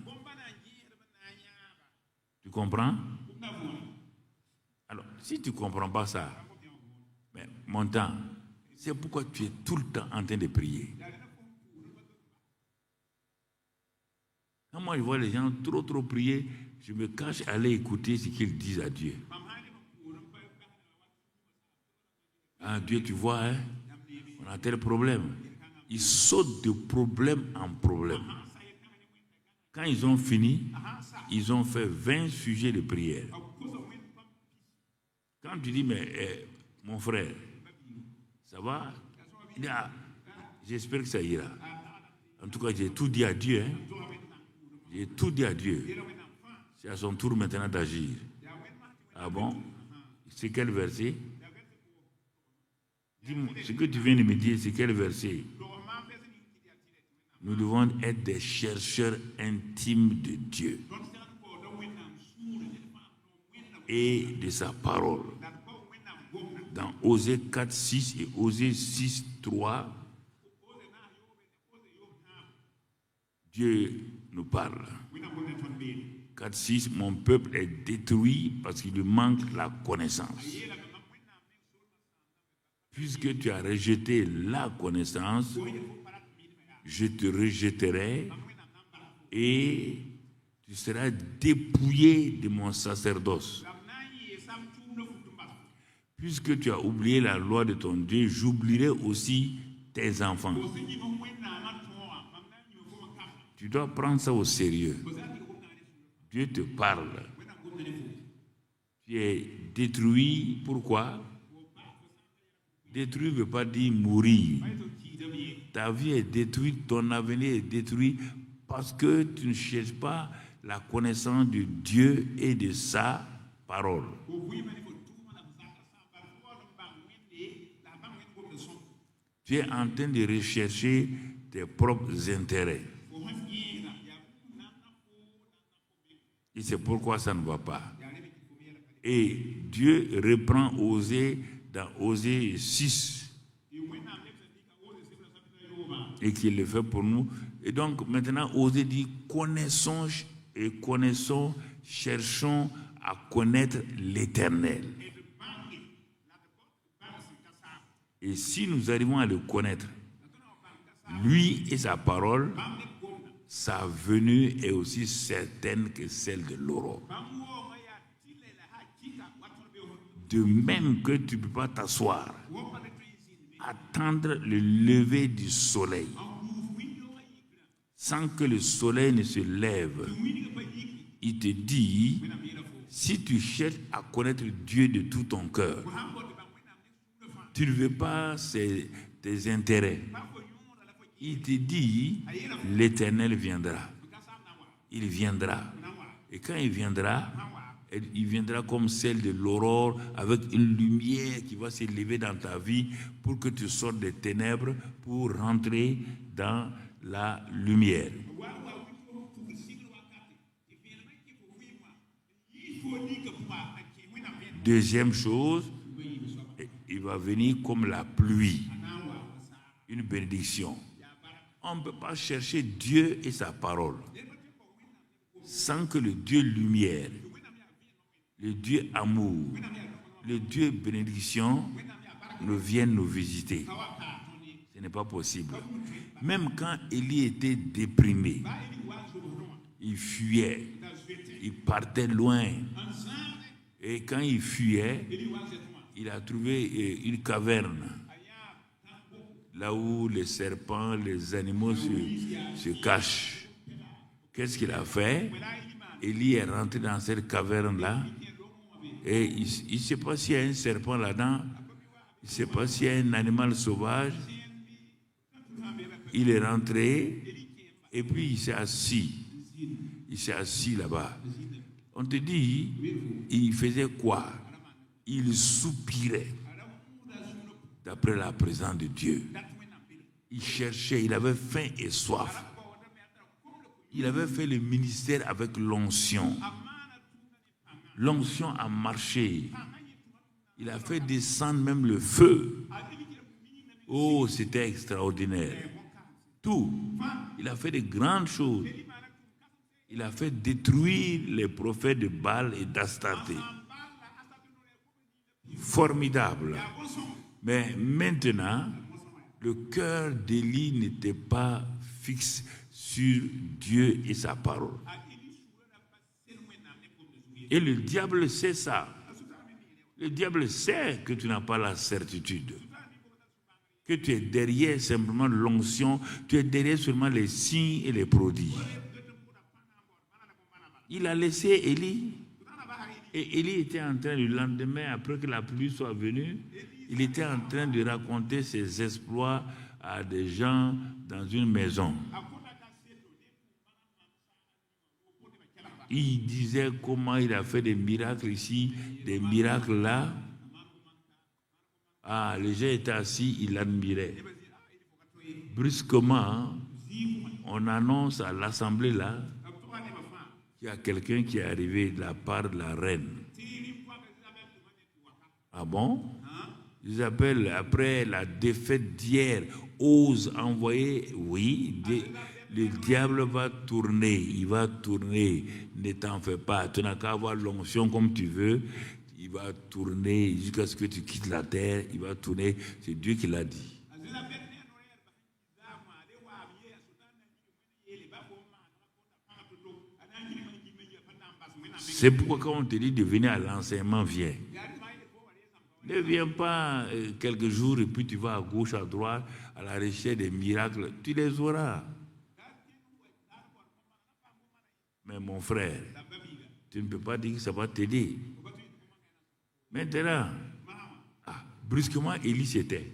Tu comprends? Alors, si tu ne comprends pas ça, mais mon temps, c'est pourquoi tu es tout le temps en train de prier. Quand moi je vois les gens trop prier, je me cache à aller écouter ce qu'ils disent à Dieu. Ah, Dieu, tu vois, hein, on a tel problème. Ils sautent de problème en problème. Quand ils ont fini, ils ont fait 20 sujets de prière. Quand tu dis, mais mon frère, ça va? Il dit, ah, j'espère que ça ira. En tout cas, j'ai tout dit à Dieu. Hein? J'ai tout dit à Dieu. C'est à son tour maintenant d'agir. Ah bon? C'est quel verset? Dis-moi, ce que tu viens de me dire, c'est quel verset? Nous devons être des chercheurs intimes de Dieu et de sa parole. Dans Osée 4, 6 et Osée 6, 3, Dieu nous parle. 4, 6, mon peuple est détruit parce qu'il lui manque la connaissance. Puisque tu as rejeté la connaissance, je te rejetterai et tu seras dépouillé de mon sacerdoce. Puisque tu as oublié la loi de ton Dieu, j'oublierai aussi tes enfants. Tu dois prendre ça au sérieux. Dieu te parle. Tu es détruit. Pourquoi? Détruit ne veut pas dire mourir. Ta vie est détruite, ton avenir est détruit parce que tu ne cherches pas la connaissance de Dieu et de sa parole. Tu es en train de rechercher tes propres intérêts. Et c'est pourquoi ça ne va pas. Et Dieu reprend Osée dans Osée 6. Et qu'il le fait pour nous. Et donc maintenant, Osée dit, connaissons, cherchons à connaître l'Éternel. Et si nous arrivons à le connaître, lui et sa parole, sa venue est aussi certaine que celle de l'aurore. De même que tu ne peux pas t'asseoir, attendre le lever du soleil, sans que le soleil ne se lève. Il te dit, si tu cherches à connaître Dieu de tout ton cœur, tu ne veux pas tes intérêts. Il te dit, l'Éternel viendra. Il viendra. Et quand il viendra comme celle de l'aurore, avec une lumière qui va s'élever dans ta vie pour que tu sortes des ténèbres pour rentrer dans la lumière. Deuxième chose, il va venir comme la pluie, une bénédiction. On ne peut pas chercher Dieu et sa parole sans que le Dieu lumière, le Dieu amour, le Dieu bénédiction ne vienne nous visiter. Ce n'est pas possible. Même quand Élie était déprimé, il fuyait, il partait loin. Et quand il fuyait, il a trouvé une caverne, là où les serpents, les animaux se cachent. Qu'est-ce qu'il a fait? Élie est rentré dans cette caverne-là et il ne sait pas s'il y a un serpent là-dedans, il ne sait pas s'il y a un animal sauvage. Il est rentré et puis il s'est assis. Il s'est assis là-bas. On te dit, il faisait quoi? Il soupirait d'après la présence de Dieu. Il cherchait, il avait faim et soif. Il avait fait le ministère avec l'onction. L'onction a marché. Il a fait descendre même le feu. Oh, c'était extraordinaire. Tout. Il a fait de grandes choses. Il a fait détruire les prophètes de Baal et d'Astarté. Formidable. Mais maintenant, le cœur d'Élie n'était pas fixe sur Dieu et sa parole. Et le diable sait ça. Le diable sait que tu n'as pas la certitude. Que tu es derrière simplement l'onction, tu es derrière seulement les signes et les prodiges. Il a laissé Élie. Et Élie était en train, le lendemain, après que la pluie soit venue, il était en train de raconter ses exploits à des gens dans une maison. Il disait comment il a fait des miracles ici, des miracles là. Ah, les gens étaient assis, ils l'admiraient. Brusquement, on annonce à l'assemblée là qu'il y a quelqu'un qui est arrivé de la part de la reine. Ah bon? Isabelle, après la défaite d'hier, ose envoyer, oui, le diable va tourner, il va tourner, ne t'en fais pas, tu n'as qu'à avoir l'onction comme tu veux, il va tourner jusqu'à ce que tu quittes la terre, il va tourner, c'est Dieu qui l'a dit. C'est pourquoi quand on te dit de venir à l'enseignement, viens. Ne viens pas quelques jours et puis tu vas à gauche, à droite, à la recherche des miracles. Tu les auras. Mais mon frère, tu ne peux pas dire que ça va t'aider. Maintenant, brusquement, Élie s'était.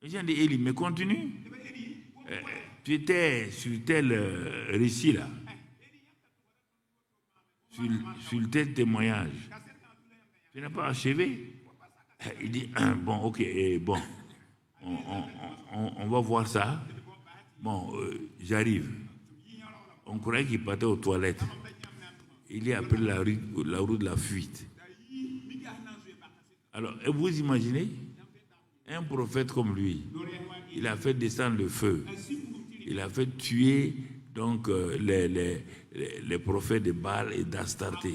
Les gens disent, Élie, mais continue. Tu étais sur tel récit là. Sur tel témoignage. Tu n'as pas achevé. Il dit, bon, ok, bon, on va voir ça. Bon, j'arrive. On croyait qu'il partait aux toilettes. Il est appelé la route de la fuite. Alors, vous imaginez, un prophète comme lui, il a fait descendre le feu. Il a fait tuer donc les prophètes de Baal et d'Astarté.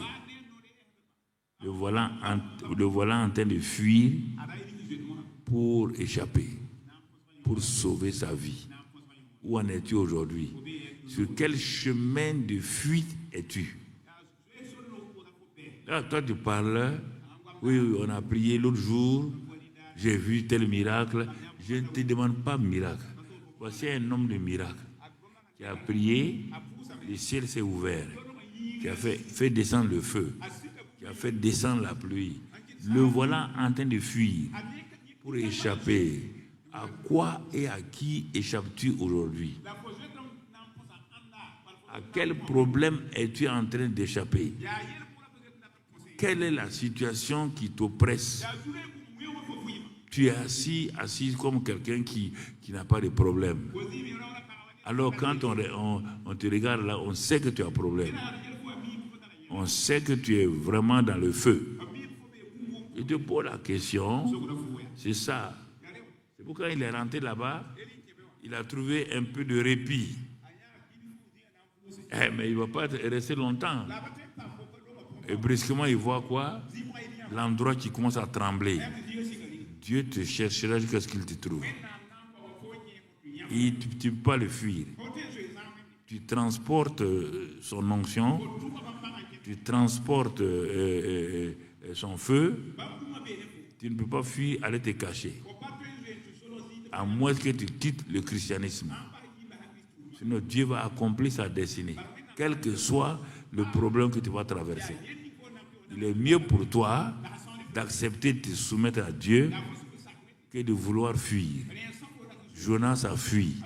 Le voilà en train de fuir pour échapper, pour sauver sa vie. Où en es-tu aujourd'hui? Sur quel chemin de fuite es-tu? Là, toi, tu parles, oui, on a prié l'autre jour, j'ai vu tel miracle. Je ne te demande pas miracle. Voici un homme de miracle qui a prié, le ciel s'est ouvert, qui a fait descendre le feu, qui a fait descendre la pluie. Le voilà en train de fuir pour échapper. À quoi et à qui échappes-tu aujourd'hui? À quel problème es-tu en train d'échapper? Quelle est la situation qui t'oppresse? Tu es assis comme quelqu'un qui n'a pas de problème. Alors quand on te regarde là, on sait que tu as un problème. On sait que tu es vraiment dans le feu. Je te pose la question, c'est ça. C'est pourquoi il est rentré là-bas, il a trouvé un peu de répit. Mais il ne va pas rester longtemps. Et brusquement, il voit quoi? L'endroit qui commence à trembler. Dieu te cherchera jusqu'à ce qu'il te trouve. Et tu ne peux pas le fuir. Tu transportes son onction, tu transportes son feu. Tu ne peux pas fuir, aller te cacher. À moins que tu quittes le christianisme. Sinon, Dieu va accomplir sa destinée, quel que soit le problème que tu vas traverser. Il est mieux pour toi d'accepter de te soumettre à Dieu que de vouloir fuir. Jonas a fui.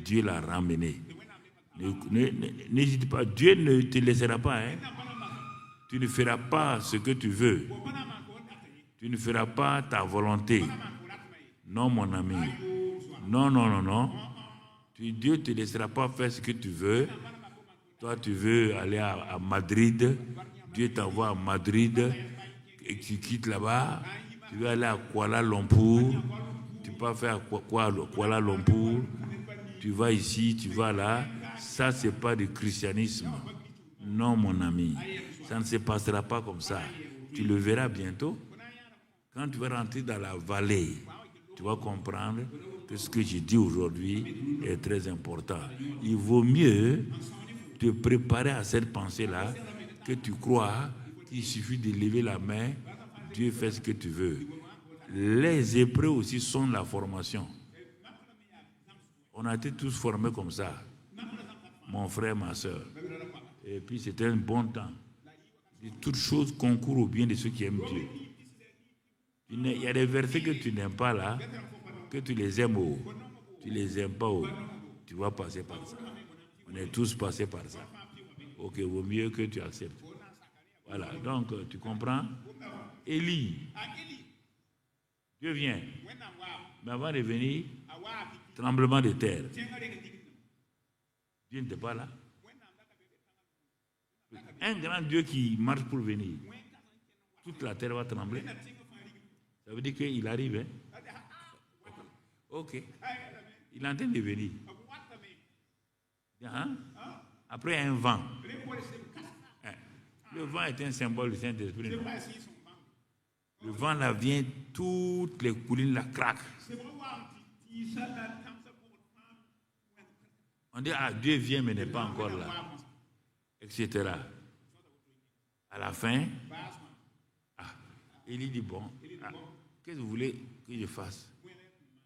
Dieu l'a ramené. N'hésite pas, Dieu ne te laissera pas. Hein. Tu ne feras pas ce que tu veux. Tu ne feras pas ta volonté. Non, mon ami. Non, non, non, non. Dieu ne te laissera pas faire ce que tu veux. Toi, tu veux aller à Madrid. Dieu t'envoie à Madrid et tu quittes là-bas. Tu veux aller à Kuala Lumpur. Tu peux faire Kuala Lumpur. Tu vas ici, tu vas là. Ça, ce n'est pas du christianisme. Non, mon ami. Ça ne se passera pas comme ça. Tu le verras bientôt. Quand tu vas rentrer dans la vallée, tu vas comprendre que ce que je dis aujourd'hui est très important. Il vaut mieux te préparer à cette pensée-là que tu crois qu'il suffit de lever la main, Dieu fait ce que tu veux. Les épreuves aussi sont la formation. On a été tous formés comme ça, mon frère, ma soeur. Et puis c'était un bon temps. Et toutes choses concourent au bien de ceux qui aiment Dieu. Il y a des versets que tu n'aimes pas là, que tu les aimes haut. Tu les aimes pas haut. Tu vas passer par ça. On est tous passés par ça. Ok, vaut mieux que tu acceptes. Voilà, donc tu comprends? Élie, Dieu vient. Mais avant de venir, tremblement de terre. Dieu n'était pas là. Un grand Dieu qui marche pour venir. Toute la terre va trembler. Ça veut dire qu'il arrive. Hein? Ok. Il est en train de venir. Hein? Après un vent. Le vent est un symbole du Saint-Esprit. Le vent là vient, toutes les collines la craquent. On dit, ah, Dieu vient mais n'est pas encore là. Etc. À la fin, il dit, bon, qu'est-ce que vous voulez que je fasse?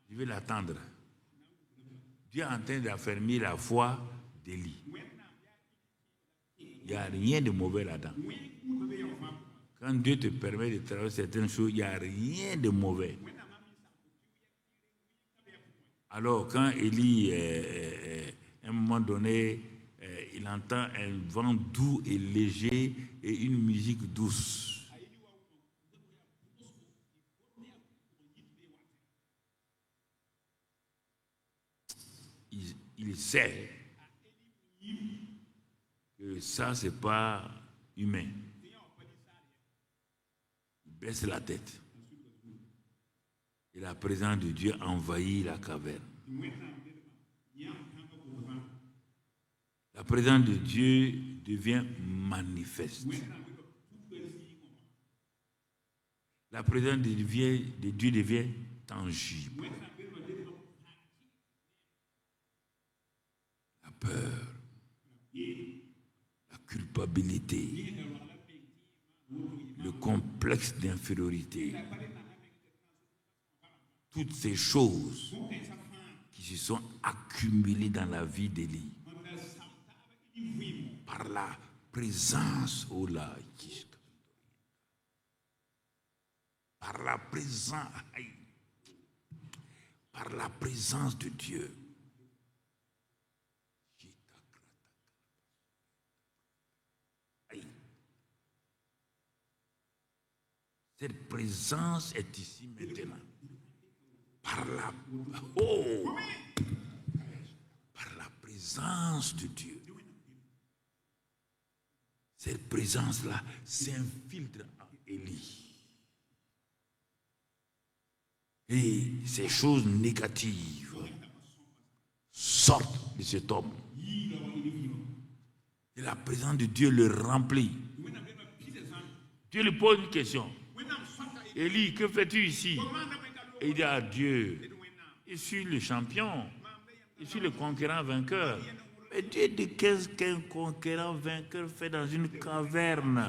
Je vais l'attendre. Dieu est en train d'affermir la foi d'Élie. Il n'y a rien de mauvais là-dedans. Quand Dieu te permet de travailler certaines choses, il n'y a rien de mauvais. Alors, quand Élie, à un moment donné, il entend un vent doux et léger et une musique douce. Il sait que ça, ce n'est pas humain. Il baisse la tête. Et la présence de Dieu envahit la caverne. La présence de Dieu devient manifeste. La présence de Dieu devient tangible. La peur, la culpabilité, le complexe d'infériorité, toutes ces choses qui se sont accumulées dans la vie d'Élie par la présence, oh là, par la présence de Dieu. Cette présence est ici maintenant. Par la présence de Dieu. Cette présence-là s'infiltre en Élie. Et ces choses négatives sortent de cet homme. Et la présence de Dieu le remplit. Dieu lui pose une question. Élie, que fais-tu ici? Et il dit à Dieu, je suis le champion, je suis le conquérant vainqueur. Mais Dieu dit, qu'est-ce qu'un conquérant vainqueur fait dans une caverne?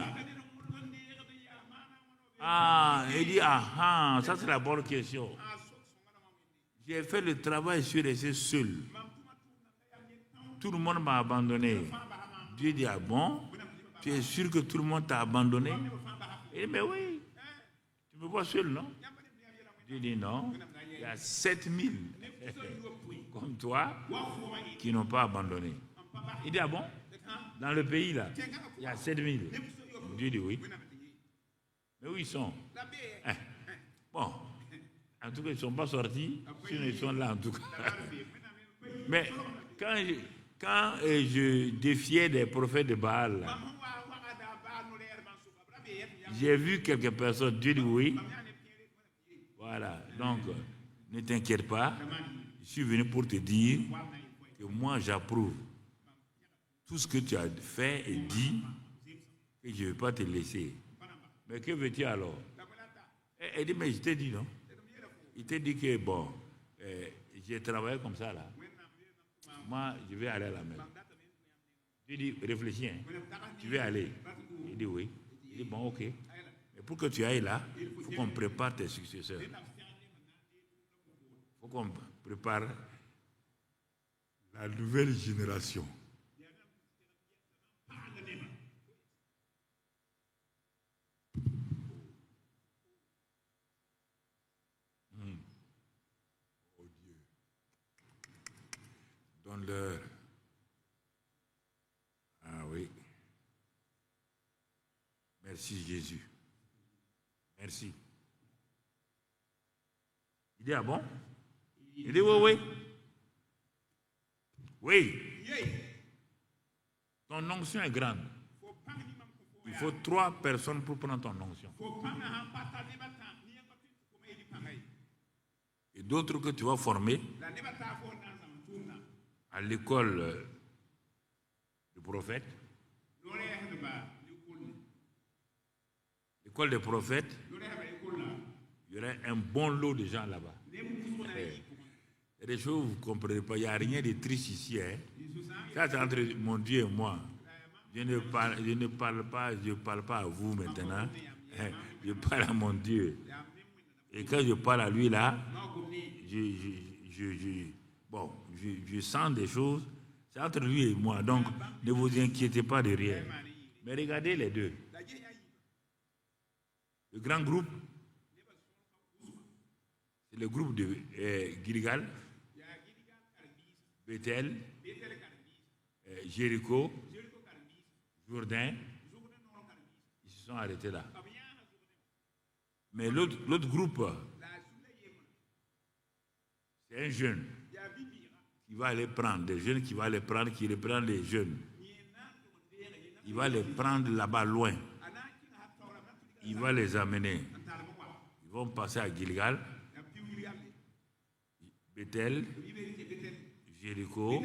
Il dit, ça c'est la bonne question. J'ai fait le travail, je suis resté seul. Tout le monde m'a abandonné. Dieu dit, ah bon? Tu es sûr que tout le monde t'a abandonné? Il dit, mais oui. Tu me vois seul, non? Dieu dit, non. Il y a 7000 comme toi qui n'ont pas abandonné. Il dit, ah bon? Dans le pays, là, il y a 7000. Dieu dit, oui. Mais où ils sont? Bon, en tout cas, ils ne sont pas sortis. Sinon, ils sont là, en tout cas. Mais quand je défiais des prophètes de Baal, là, j'ai vu quelques personnes. Dieu dit oui. Voilà, donc, ne t'inquiète pas. Je suis venu pour te dire que moi, j'approuve tout ce que tu as fait et dit, et je ne vais pas te laisser. Mais que veux-tu alors? Elle dit, mais je t'ai dit, non? Il t'a dit que, bon, j'ai travaillé comme ça, là. Moi, je vais aller à la maison. Tu dis, réfléchis, hein. Tu veux aller? Il dit, oui. Il dit, bon, ok. Mais pour que tu ailles là, il faut qu'on prépare tes successeurs. Il faut qu'on prépare la nouvelle génération. Oh Dieu. Donne-leur. Ah oui. Merci Jésus. Merci. Il dit, ah bon? Il dit, oui, oui. Oui. Ton onction est grande. Il faut 3 personnes pour prendre ton onction. Et d'autres que tu vas former à l'école du prophète. L'école des prophètes, il y aurait un bon lot de gens là-bas. Il y a des choses que vous ne comprenez pas. Il n'y a rien de triste ici. Hein. Ça, c'est entre mon Dieu et moi. Je ne parle pas à vous maintenant. Je parle à mon Dieu. Et quand je parle à lui là, je sens des choses. C'est entre lui et moi. Donc, ne vous inquiétez pas de rien. Mais regardez les deux. Le grand groupe, c'est le groupe de Gilgal, Bethel, Jéricho, Jourdain. Ils se sont arrêtés là. Mais l'autre groupe, c'est un jeune qui va aller prendre, des jeunes qui va aller prendre, qui reprend les jeunes. Il va les prendre là-bas loin. Il va les amener. Ils vont passer à Gilgal, Bethel, Jéricho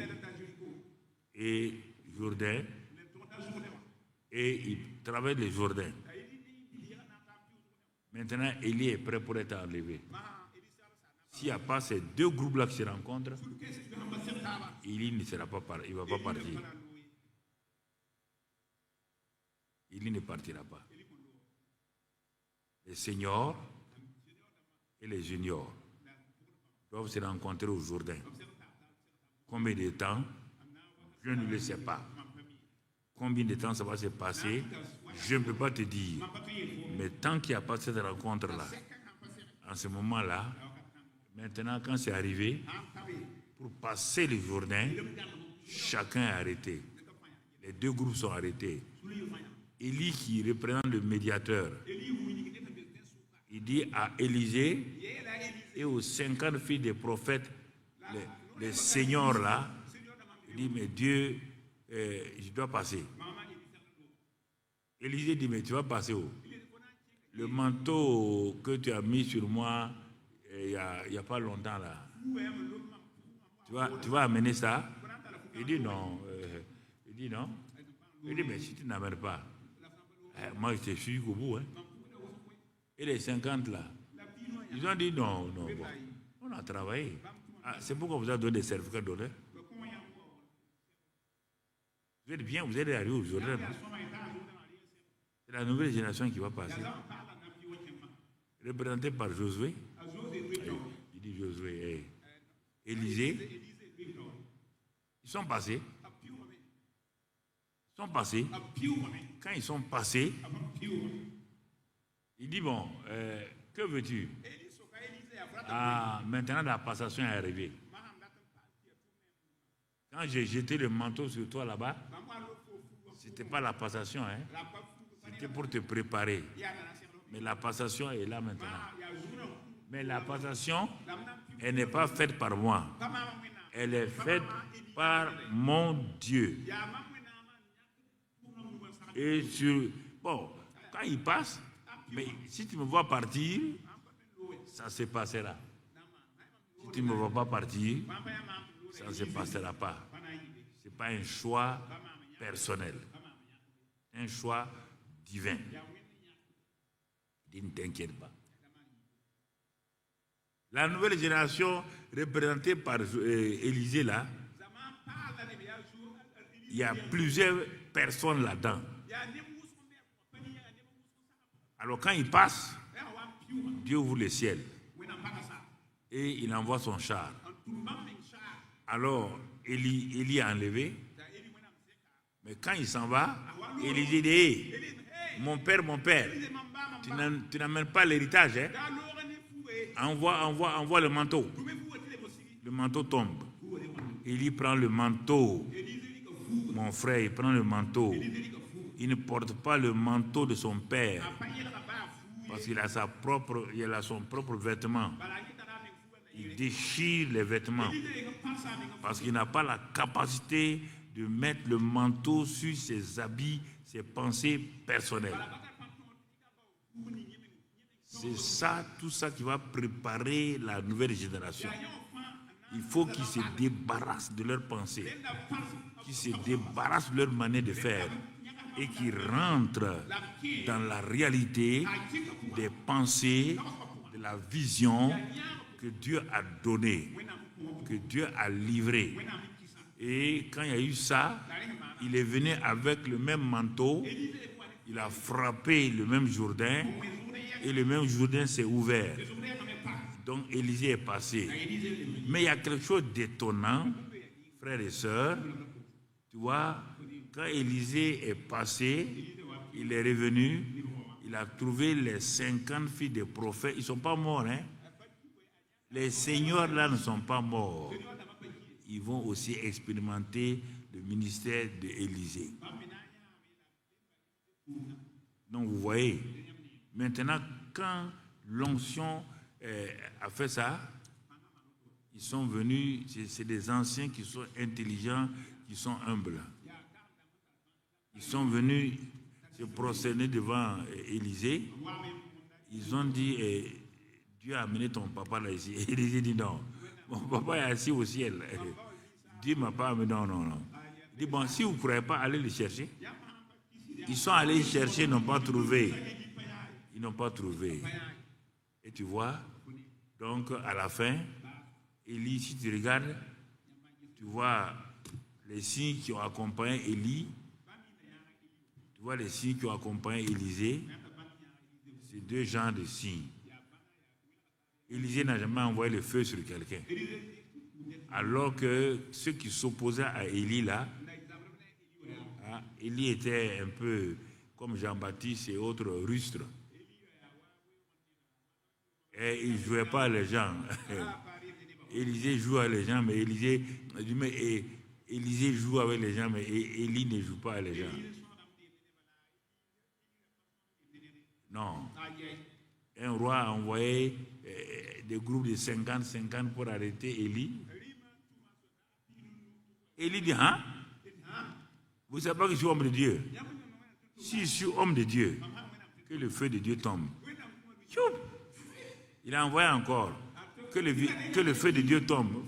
et Jourdain. Et ils traversent le Jourdain. Maintenant, Élie est prêt pour être enlevé. S'il n'y a pas ces deux groupes-là qui se rencontrent, Élie ne sera pas il ne va pas partir. Élie ne partira pas. Les seniors et les juniors doivent se rencontrer au Jourdain. Combien de temps? Je ne le sais pas. Combien de temps ça va se passer? Je ne peux pas te dire. Mais tant qu'il n'y a pas cette rencontre-là, en ce moment-là, maintenant, quand c'est arrivé, pour passer le Jourdain, chacun est arrêté. Les deux groupes sont arrêtés. Élie, qui représente le médiateur, il dit à Élisée et aux 50 filles des prophètes, les seigneurs là, il dit, mais Dieu, je dois passer. Élisée dit, mais tu vas passer où? Le manteau que tu as mis sur moi il n'y a pas longtemps là, tu vas amener ça? Il dit non. Il dit non. Il dit, mais si tu n'amènes pas, moi je te suis au bout. Hein. Et les 50 là, ils ont dit non, bon, on a travaillé. C'est pourquoi vous avez donné des certificats d'honneur. Vous êtes bien, vous êtes arrivé aujourd'hui. C'est la nouvelle génération qui va passer. Représentée par Josué. Il dit Josué, Élisée. Ils sont passés. Quand ils sont passés, il dit, bon, que veux-tu? Maintenant la passation est arrivée. Quand j'ai jeté le manteau sur toi là-bas, ce n'était pas la passation, hein? C'était pour te préparer. Mais la passation est là maintenant. Mais la passation, elle n'est pas faite par moi. Elle est faite par mon Dieu. Et bon, quand il passe, mais si tu me vois partir, ça se passera. Si tu ne me vois pas partir, ça ne se passera pas. Ce n'est pas un choix personnel. Un choix divin. Ne t'inquiète pas. La nouvelle génération représentée par Élisée là, il y a plusieurs personnes là-dedans. Alors quand il passe, Dieu ouvre le ciel et il envoie son char. Alors Élie est enlevé, mais quand il s'en va, Élisée dit, hey, mon père, tu n'amènes pas l'héritage, hein? Envoie le manteau. Le manteau tombe. Élie prend le manteau. Mon frère, il prend le manteau. Il ne porte pas le manteau de son père parce qu'il a son propre vêtement. Il déchire les vêtements parce qu'il n'a pas la capacité de mettre le manteau sur ses habits, ses pensées personnelles. C'est ça, tout ça qui va préparer la nouvelle génération. Il faut qu'ils se débarrassent de leurs pensées, qu'ils se débarrassent de leur manière de faire et qu'ils rentrent dans la réalité des pensées, de la vision que Dieu a donnée, que Dieu a livrée. Et quand il y a eu ça, il est venu avec le même manteau, il a frappé le même Jourdain et le même Jourdain s'est ouvert. Donc Élisée est passé. Mais il y a quelque chose d'étonnant, frères et sœurs. Tu vois, quand Élisée est passé, il est revenu, il a trouvé les 50 filles des prophètes. Ils ne sont pas morts, hein? Les seigneurs là ne sont pas morts. Ils vont aussi expérimenter le ministère d'Élisée. Donc vous voyez, maintenant quand l'onction a fait ça, ils sont venus, c'est des anciens qui sont intelligents, qui sont humbles. Ils Ils sont venus se prosterner devant Élysée. Ils ont dit, Dieu a amené ton papa là ici. Élysée dit non. Mon papa est assis au ciel. Dieu m'a pas amené, non. Il dit, bon, si vous ne croyez pas, allez le chercher. Ils sont allés chercher, ils n'ont pas trouvé. Ils n'ont pas trouvé. Et tu vois, donc à la fin, Élie, si tu regardes, tu vois les signes qui ont accompagné Élie. Tu vois les signes qui ont accompagné Élisée. C'est deux genres de signes. Élisée n'a jamais envoyé le feu sur quelqu'un. Alors que ceux qui s'opposaient à Élie là, Élie était un peu comme Jean-Baptiste et autres rustres. Et il ne jouait pas les gens. Élisée joue avec les gens, mais Élisée joue avec les gens, mais Élie ne joue pas avec les gens. Non. Un roi a envoyé des groupes de 50 pour arrêter Élie. Élie dit, hein? Vous ne savez pas que je suis homme de Dieu. Si je suis homme de Dieu, que le feu de Dieu tombe. Il a envoyé encore que le feu de Dieu tombe.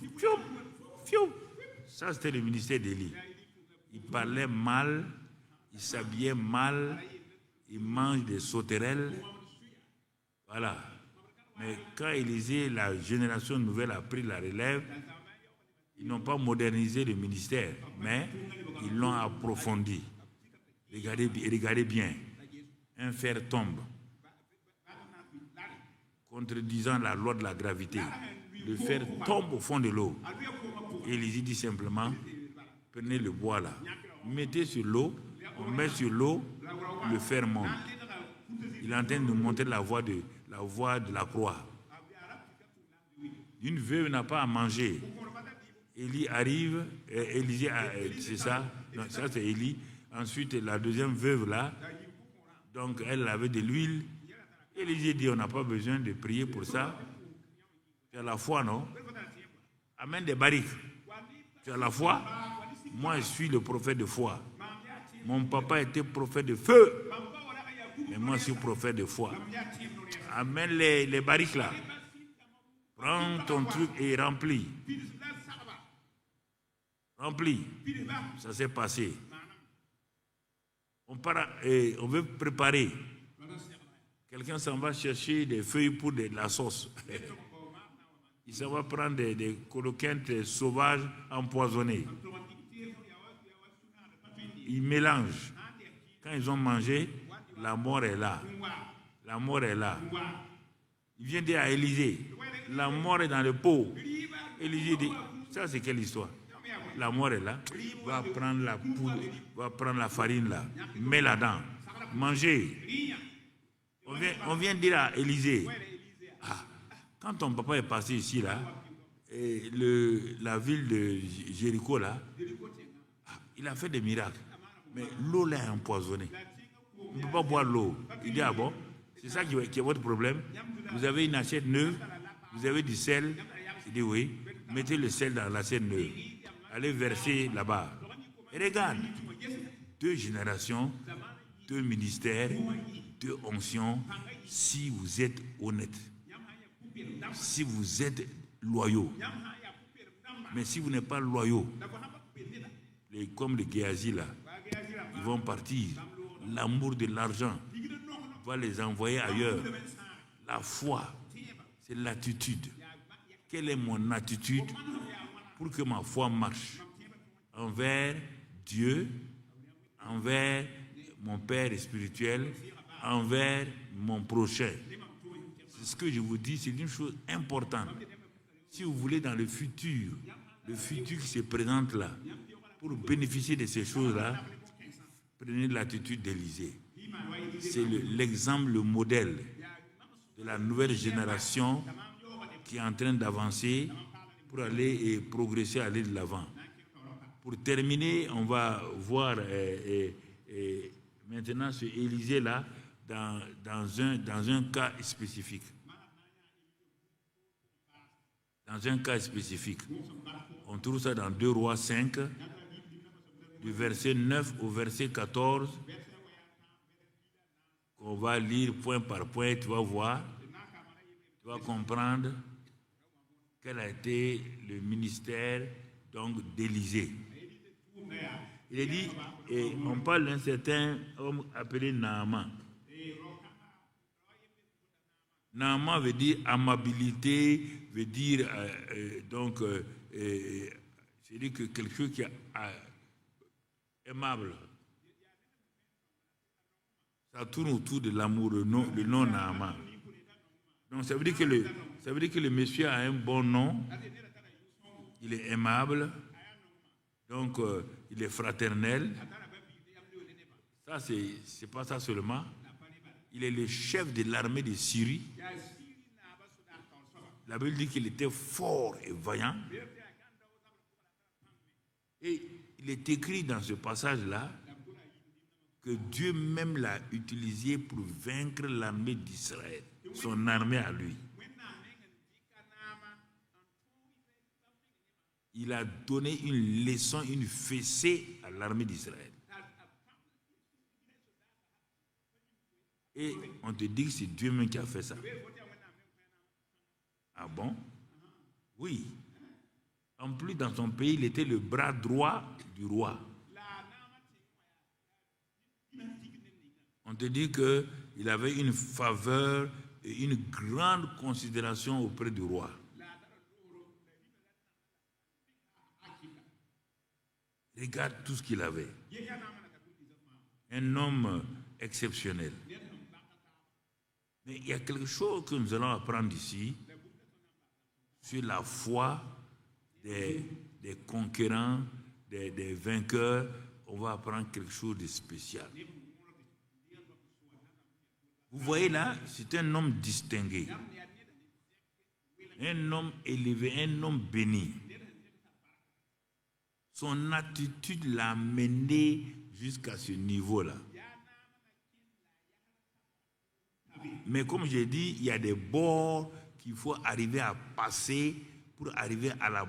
Ça, c'était le ministère d'Élie. Il parlait mal, il s'habillait mal, il mange des sauterelles. Voilà. Mais quand Élisée, la génération nouvelle, a pris la relève, ils n'ont pas modernisé le ministère, mais ils l'ont approfondi. Regardez bien. Un fer tombe, contredisant la loi de la gravité. Le fer tombe au fond de l'eau. Élisée dit simplement, prenez le bois là, mettez sur l'eau, on met sur l'eau, le fer monte. Il est en train de montrer la voie de la croix. Une veuve n'a pas à manger. Élie arrive, Élisée, c'est ça, non, ça c'est Élie. Ensuite, la deuxième veuve là, donc elle avait de l'huile. Élisée dit, on n'a pas besoin de prier pour ça. Tu as la foi, non? Amène des barriques. Tu as la foi? Moi, je suis le prophète de foi. Mon papa était prophète de feu. Mais moi, je suis prophète de foi. Amène les barriques là. Prends ton truc et remplis. Remplis. Ça s'est passé. On veut préparer. Quelqu'un s'en va chercher des feuilles pour de la sauce. Il s'en va prendre des coloquintes sauvages empoisonnées. Ils mélangent. Quand ils ont mangé, la mort est là. La mort est là. Il vient dire à Élisée, la mort est dans le pot. Élisée dit, ça c'est quelle histoire? La mort est là. Va prendre la poudre, va prendre la farine là, mets là-dedans, mangez. On vient dire à Élisée, quand ton papa est passé ici là, la ville de Jéricho là, il a fait des miracles. Mais l'eau là est empoisonnée. On ne peut pas boire l'eau. Il dit, ah bon, c'est ça qui est votre problème? Vous avez une assiette neuve, vous avez du sel. Il dit oui, mettez le sel dans l'assiette neuve. Allez verser là-bas. Et regarde, 2 générations, 2 ministères, 2 onctions, si vous êtes honnête, si vous êtes loyaux. Mais si vous n'êtes pas loyaux, comme les Géasi là, ils vont partir. L'amour de l'argent va les envoyer ailleurs. La foi, c'est l'attitude. Quelle est mon attitude pour que ma foi marche envers Dieu, envers mon Père spirituel, envers mon prochain? C'est ce que je vous dis, c'est une chose importante. Si vous voulez dans le futur qui se présente là, pour bénéficier de ces choses-là, prenez l'attitude d'Élisée. C'est l'exemple, le modèle de la nouvelle génération qui est en train d'avancer pour aller et progresser, aller de l'avant. Pour terminer, on va voir maintenant ce Élisée là dans un cas spécifique. Dans un cas spécifique. On trouve ça dans 2 Rois 5. du verset 9 au verset 14, qu'on va lire point par point, tu vas voir, tu vas comprendre quel a été le ministère donc d'Élisée. Il est dit, et on parle d'un certain homme appelé Naaman. Naaman veut dire amabilité, veut dire c'est-à-dire que quelque chose qui est aimable. Ça tourne autour de l'amour, le nom Naaman. Donc ça veut dire que le monsieur a un bon nom, il est aimable, donc il est fraternel. Ça, c'est pas ça seulement. Il est le chef de l'armée de Syrie. La Bible dit qu'il était fort et vaillant. Et il est écrit dans ce passage-là que Dieu même l'a utilisé pour vaincre l'armée d'Israël, son armée à lui. Il a donné une leçon, une fessée à l'armée d'Israël. Et on te dit que c'est Dieu même qui a fait ça. Ah bon? Oui. En plus, dans son pays, il était le bras droit du roi. On te dit qu'il avait une faveur et une grande considération auprès du roi. Regarde tout ce qu'il avait. Un homme exceptionnel. Mais il y a quelque chose que nous allons apprendre ici sur la foi des conquérants, des vainqueurs. On va apprendre quelque chose de spécial. Vous voyez là, c'est un homme distingué, un homme élevé, un homme béni. Son attitude l'a mené jusqu'à ce niveau-là. Mais comme j'ai dit, il y a des bords qu'il faut arriver à passer pour arriver à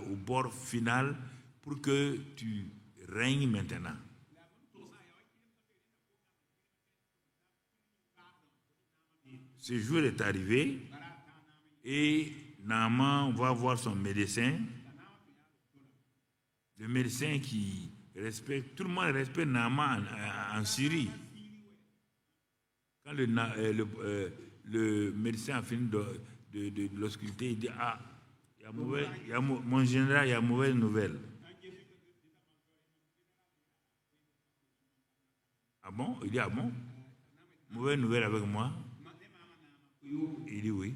au bord final pour que tu règnes maintenant. Ce jour est arrivé et Naaman va voir son médecin. Le médecin qui respecte, tout le monde respecte Naaman en Syrie. Quand le médecin a fini de l'ausculter, il dit, ah, mon général, il y a mauvaise nouvelle. Ah bon? Il dit, ah bon? Mauvaise nouvelle avec moi? Il dit oui.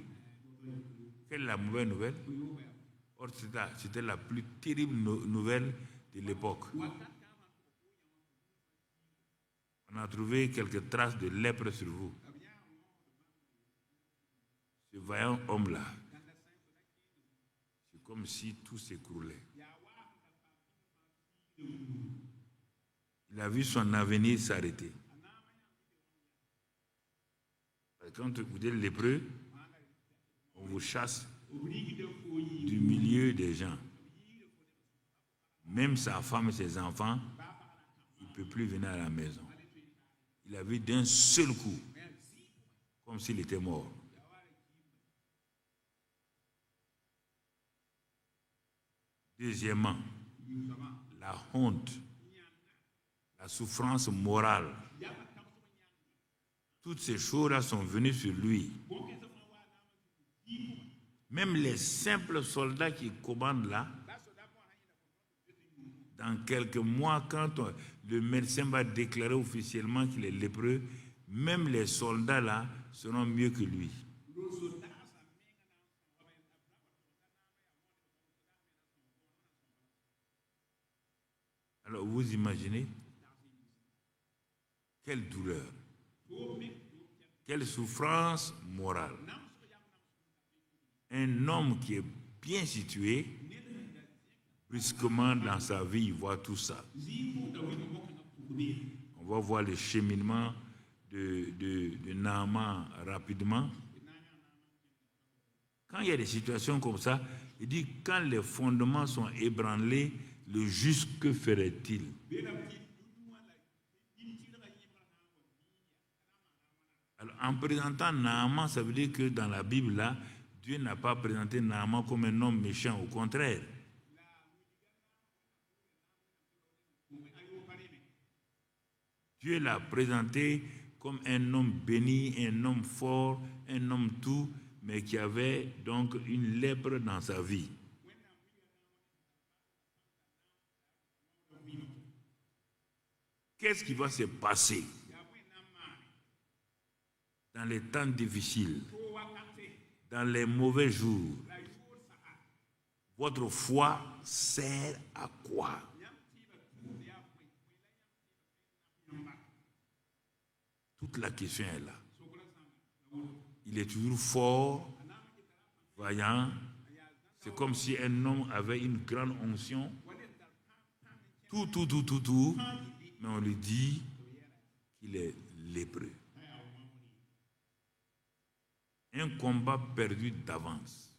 Quelle est la mauvaise nouvelle? Or, c'était la plus terrible nouvelle de l'époque. On a trouvé quelques traces de lèpre sur vous. Ce vaillant homme-là, c'est comme si tout s'écroulait. Il a vu son avenir s'arrêter. Quand vous êtes lépreux, on vous chasse du milieu des gens. Même sa femme et ses enfants, il ne peut plus venir à la maison. Il a vu d'un seul coup, comme s'il était mort. Deuxièmement, la honte, la souffrance morale. Toutes ces choses-là sont venues sur lui. Même les simples soldats qui commandent là, dans quelques mois, quand le médecin va déclarer officiellement qu'il est lépreux, même les soldats là seront mieux que lui. Alors vous imaginez quelle douleur, quelle souffrance morale. Un homme qui est bien situé, brusquement dans sa vie, il voit tout ça. On va voir le cheminement de Naaman rapidement. Quand il y a des situations comme ça, il dit quand les fondements sont ébranlés, Le juste, que ferait-il? Alors, en présentant Naaman, ça veut dire que dans la Bible, là, Dieu n'a pas présenté Naaman comme un homme méchant, au contraire. Dieu l'a présenté comme un homme béni, un homme fort, un homme tout, mais qui avait donc une lèpre dans sa vie. Qu'est-ce qui va se passer dans les temps difficiles, dans les mauvais jours? Votre foi sert à quoi? Toute la question est là. Il est toujours fort, vaillant. C'est comme si un homme avait une grande onction. Tout. Mais on lui dit qu'il est lépreux. Un combat perdu d'avance.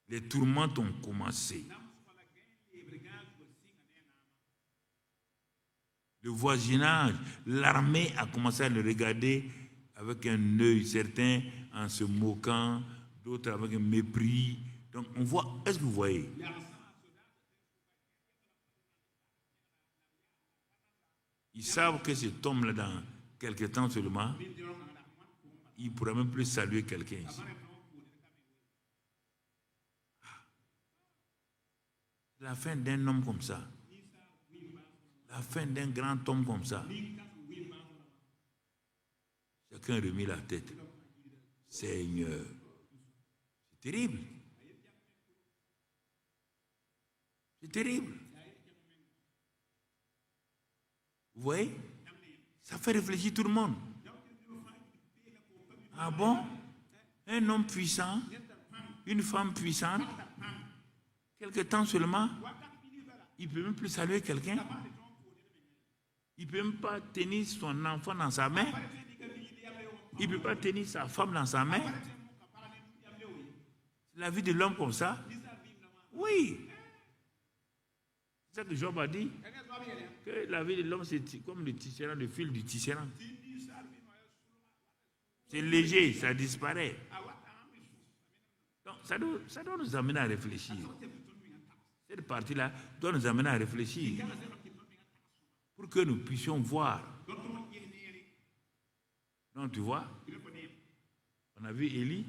Les tourments ont commencé. Le voisinage, l'armée a commencé à le regarder avec un œil, certains en se moquant, d'autres avec un mépris. Donc on voit, est-ce que vous voyez? Ils savent que cet homme-là, dans quelques temps seulement, il ne pourra même plus saluer quelqu'un ici. La fin d'un homme comme ça. La fin d'un grand homme comme ça. Chacun remet la tête. Seigneur. C'est terrible. C'est terrible. Vous voyez? Ça fait réfléchir tout le monde. Ah bon? Un homme puissant, une femme puissante, quelque temps seulement, il ne peut même plus saluer quelqu'un. Il ne peut même pas tenir son enfant dans sa main. Il ne peut pas tenir sa femme dans sa main. La vie de l'homme comme ça? Oui. C'est ça que Job a dit. Que la vie de l'homme, c'est comme le tisserand, le fil du tisserand. C'est léger, ça disparaît. Donc, ça doit nous amener à réfléchir. Cette partie-là doit nous amener à réfléchir. Pour que nous puissions voir. Donc, tu vois, on a vu Élie,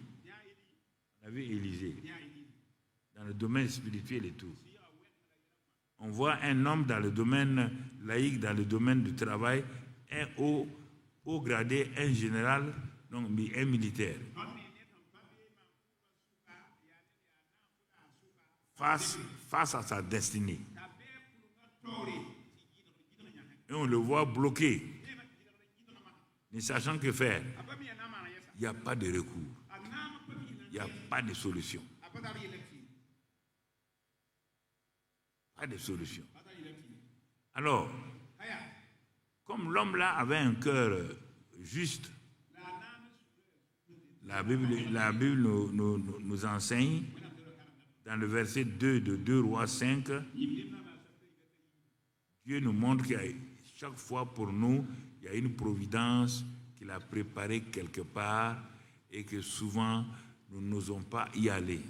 on a vu Élisée, dans le domaine spirituel et tout. On voit un homme dans le domaine laïque, dans le domaine du travail, un haut gradé, un général, donc un militaire. Face à sa destinée. Et on le voit bloqué, ne sachant que faire. Il n'y a pas de recours. Il n'y a pas de solution. Pas de solution. Alors, comme l'homme là avait un cœur juste, la Bible nous enseigne, dans le verset 2 de 2 Rois 5, Dieu nous montre qu'il y a chaque fois pour nous, il y a une providence qu'il a préparée quelque part et que souvent nous n'osons pas y aller.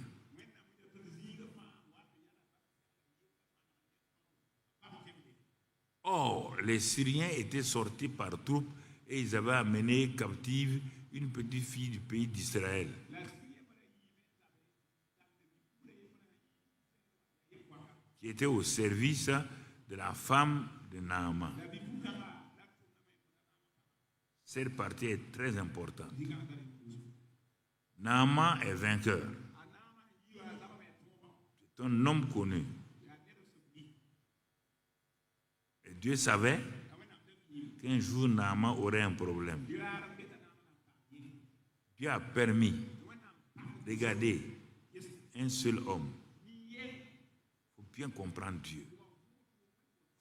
Or, les Syriens étaient sortis par troupes et ils avaient amené captive une petite fille du pays d'Israël. Qui était au service de la femme de Naaman. Cette partie est très importante. Naaman est vainqueur. C'est un homme connu. Et Dieu savait qu'un jour Naaman aurait un problème. Dieu a permis, regardez, un seul homme. Il faut bien comprendre Dieu.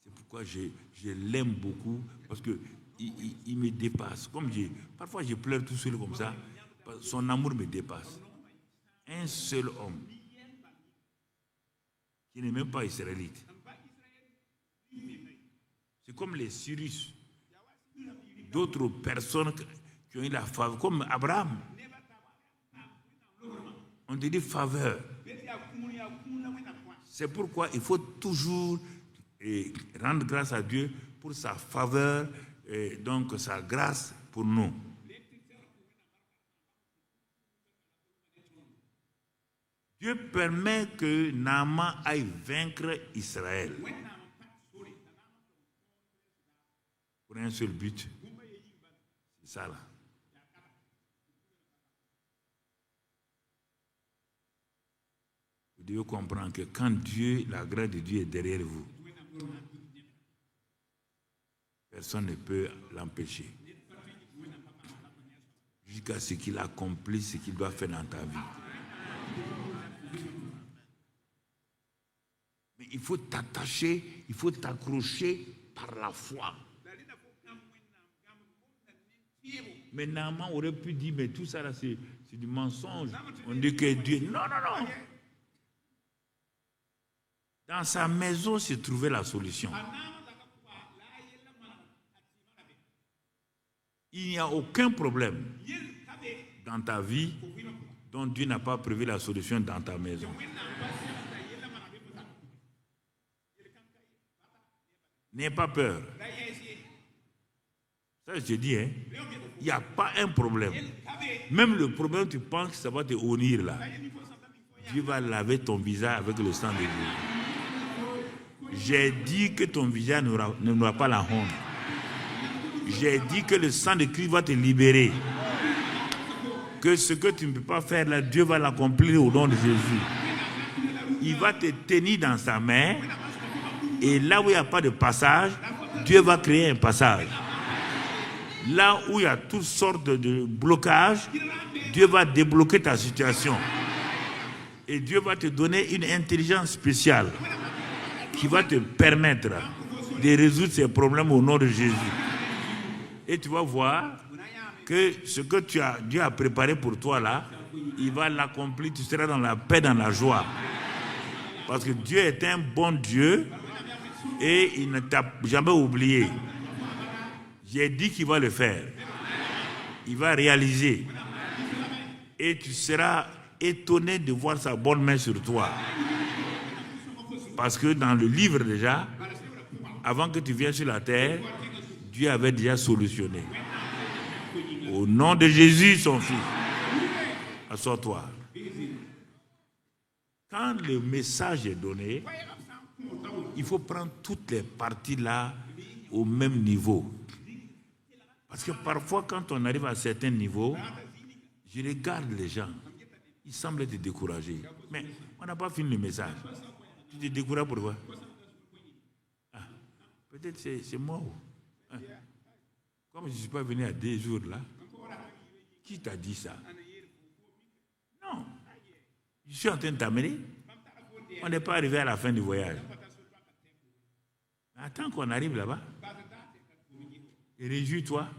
C'est pourquoi je l'aime beaucoup, parce qu'il me dépasse. Parfois je pleure tout seul comme ça, son amour me dépasse. un seul homme qui n'est même pas israélite. C'est comme les Cyrus, d'autres personnes qui ont eu la faveur, comme Abraham. On dit faveur. C'est pourquoi il faut toujours rendre grâce à Dieu pour sa faveur et donc sa grâce pour nous. Dieu permet que Naaman aille vaincre Israël pour un seul but. C'est ça là. Vous devez comprendre que quand Dieu, la grâce de Dieu est derrière vous, personne ne peut l'empêcher. Jusqu'à ce qu'il accomplisse ce qu'il doit faire dans ta vie. Mais il faut t'attacher, il faut t'accrocher par la foi. Mais Naaman aurait pu dire, mais tout ça là, c'est du mensonge. On dit que Dieu... Non, non, non. Dans sa maison se trouvait la solution. Il n'y a aucun problème dans ta vie dont Dieu n'a pas prévu la solution dans ta maison. N'aie pas peur. Ça, je te dis, hein, il n'y a pas un problème. Même le problème, tu penses que ça va te honnir là. Dieu va laver ton visage avec le sang de Dieu. J'ai dit que ton visage n'aura pas la honte. J'ai dit que le sang de Christ va te libérer. Que ce que tu ne peux pas faire là, Dieu va l'accomplir au nom de Jésus. Il va te tenir dans sa main. Et là où il n'y a pas de passage, Dieu va créer un passage. Là où il y a toutes sortes de blocages, Dieu va débloquer ta situation. Et Dieu va te donner une intelligence spéciale qui va te permettre de résoudre ces problèmes au nom de Jésus. Et tu vas voir que ce que Dieu a préparé pour toi là, il va l'accomplir, tu seras dans la paix, dans la joie. Parce que Dieu est un bon Dieu et il ne t'a jamais oublié. J'ai dit qu'il va le faire. Il va réaliser. Et tu seras étonné de voir sa bonne main sur toi. Parce que dans le livre déjà, avant que tu viennes sur la terre, Dieu avait déjà solutionné. Au nom de Jésus, son fils. Assois-toi. Quand le message est donné, il faut prendre toutes les parties là au même niveau. Parce que parfois, quand on arrive à un certain niveau, je regarde les gens. Ils semblent être découragés. Mais on n'a pas fini le message. Tu te décourages pourquoi? Ah, peut-être c'est moi. Ah. Comme je ne suis pas venu à 2 jours là, qui t'a dit ça? Non. Je suis en train de t'amener. On n'est pas arrivé à la fin du voyage. Attends qu'on arrive là-bas. Et réjouis-toi.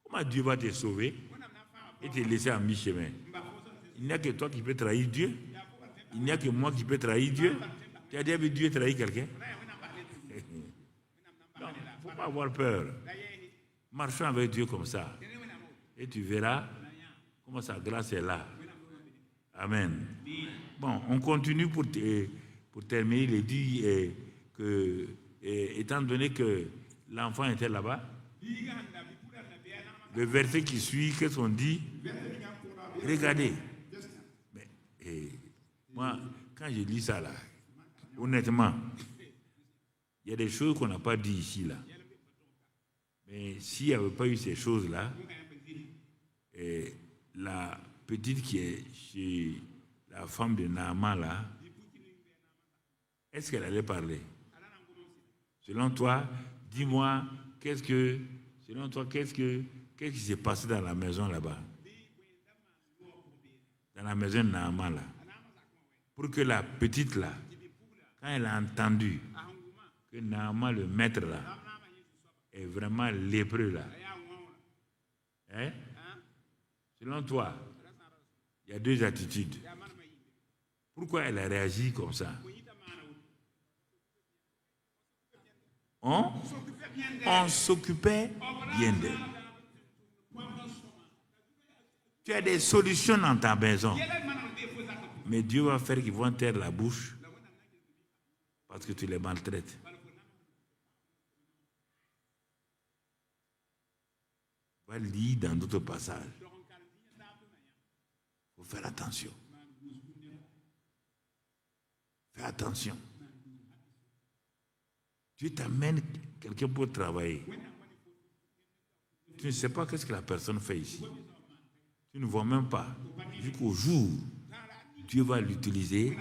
Comment Dieu va te sauver et te laisser en mi-chemin? Il n'y a que toi qui peux trahir Dieu. Il n'y a que moi qui peux trahir Dieu. Tu as déjà vu Dieu trahir quelqu'un? Non, il ne faut pas avoir peur. Marchons avec Dieu comme ça. Et tu verras comment sa grâce est là. Amen. Bon, on continue pour terminer. Il est dit que, étant donné que l'enfant était là-bas, le verset qui suit, qu'est-ce qu'on dit? Regardez. Mais, moi, quand je lis ça là, honnêtement, il y a des choses qu'on n'a pas dit ici là. Mais s'il n'y avait pas eu ces choses-là, la petite qui est chez la femme de Naaman là, est-ce qu'elle allait parler? Selon toi, dis-moi, qu'est-ce qui s'est passé dans la maison là-bas? Dans la maison de Naaman là. Pour que la petite là, quand elle a entendu que Naaman, le maître là, est vraiment lépreux là. Hein? Selon toi, Il y a deux attitudes. Pourquoi elle a réagi comme ça? On s'occupait bien d'elle. Tu as des solutions dans ta maison. Mais Dieu va faire qu'ils vont taire la bouche parce que tu les maltraites. On va lire dans d'autres passages. Il faut faire attention. Fais attention. Tu t'amènes quelqu'un pour travailler. Tu ne sais pas qu'est-ce que la personne fait ici. Tu ne vois même pas. Jusqu'au jour où Dieu va l'utiliser,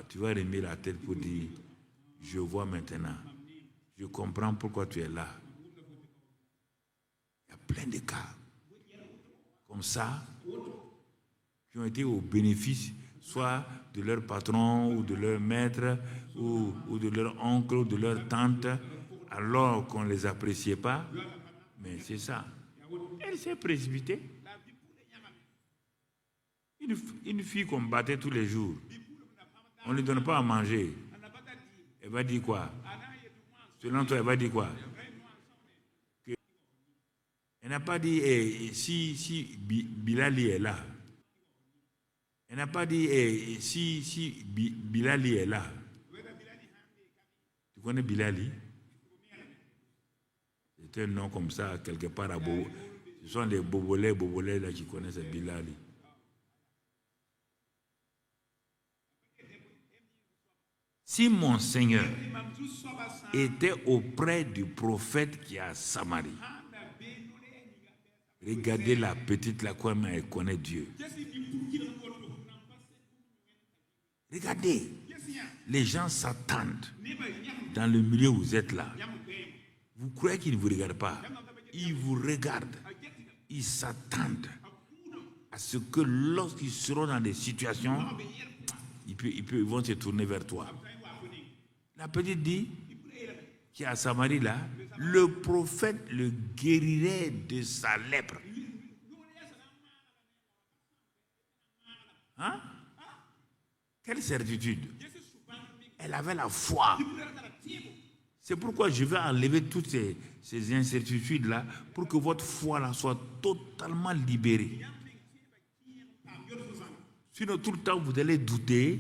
tu vas remettre la tête pour dire, je vois maintenant. Je comprends pourquoi tu es là. Il y a plein de cas comme ça qui ont été au bénéfice soit de leur patron ou de leur maître ou de leur oncle ou de leur tante, alors qu'on ne les appréciait pas. Mais c'est ça. Elle s'est précipitée. Une fille qu'on battait tous les jours, on ne lui donne pas à manger. Elle va dire quoi? Selon toi, elle va dire quoi? Elle n'a pas dit si Bilali est là. Elle n'a pas dit si Bilali est là. Tu connais Bilali? C'est un nom comme ça, quelque part à Bobo. Ce sont les bobolais là qui connaissent Bilali. Si mon Seigneur était auprès du prophète qui est à Samarie, regardez la petite là, comment elle connaît Dieu. Regardez, les gens s'attendent dans le milieu où vous êtes là. Vous croyez qu'ils ne vous regardent pas? Ils vous regardent. Ils s'attendent à ce que lorsqu'ils seront dans des situations, ils vont se tourner vers toi. La petite dit, qui est à Samarie là, le prophète le guérirait de sa lèpre. Hein? Quelle certitude! Elle avait la foi. C'est pourquoi je vais enlever toutes ces incertitudes-là pour que votre foi là soit totalement libérée. Sinon, tout le temps, vous allez douter,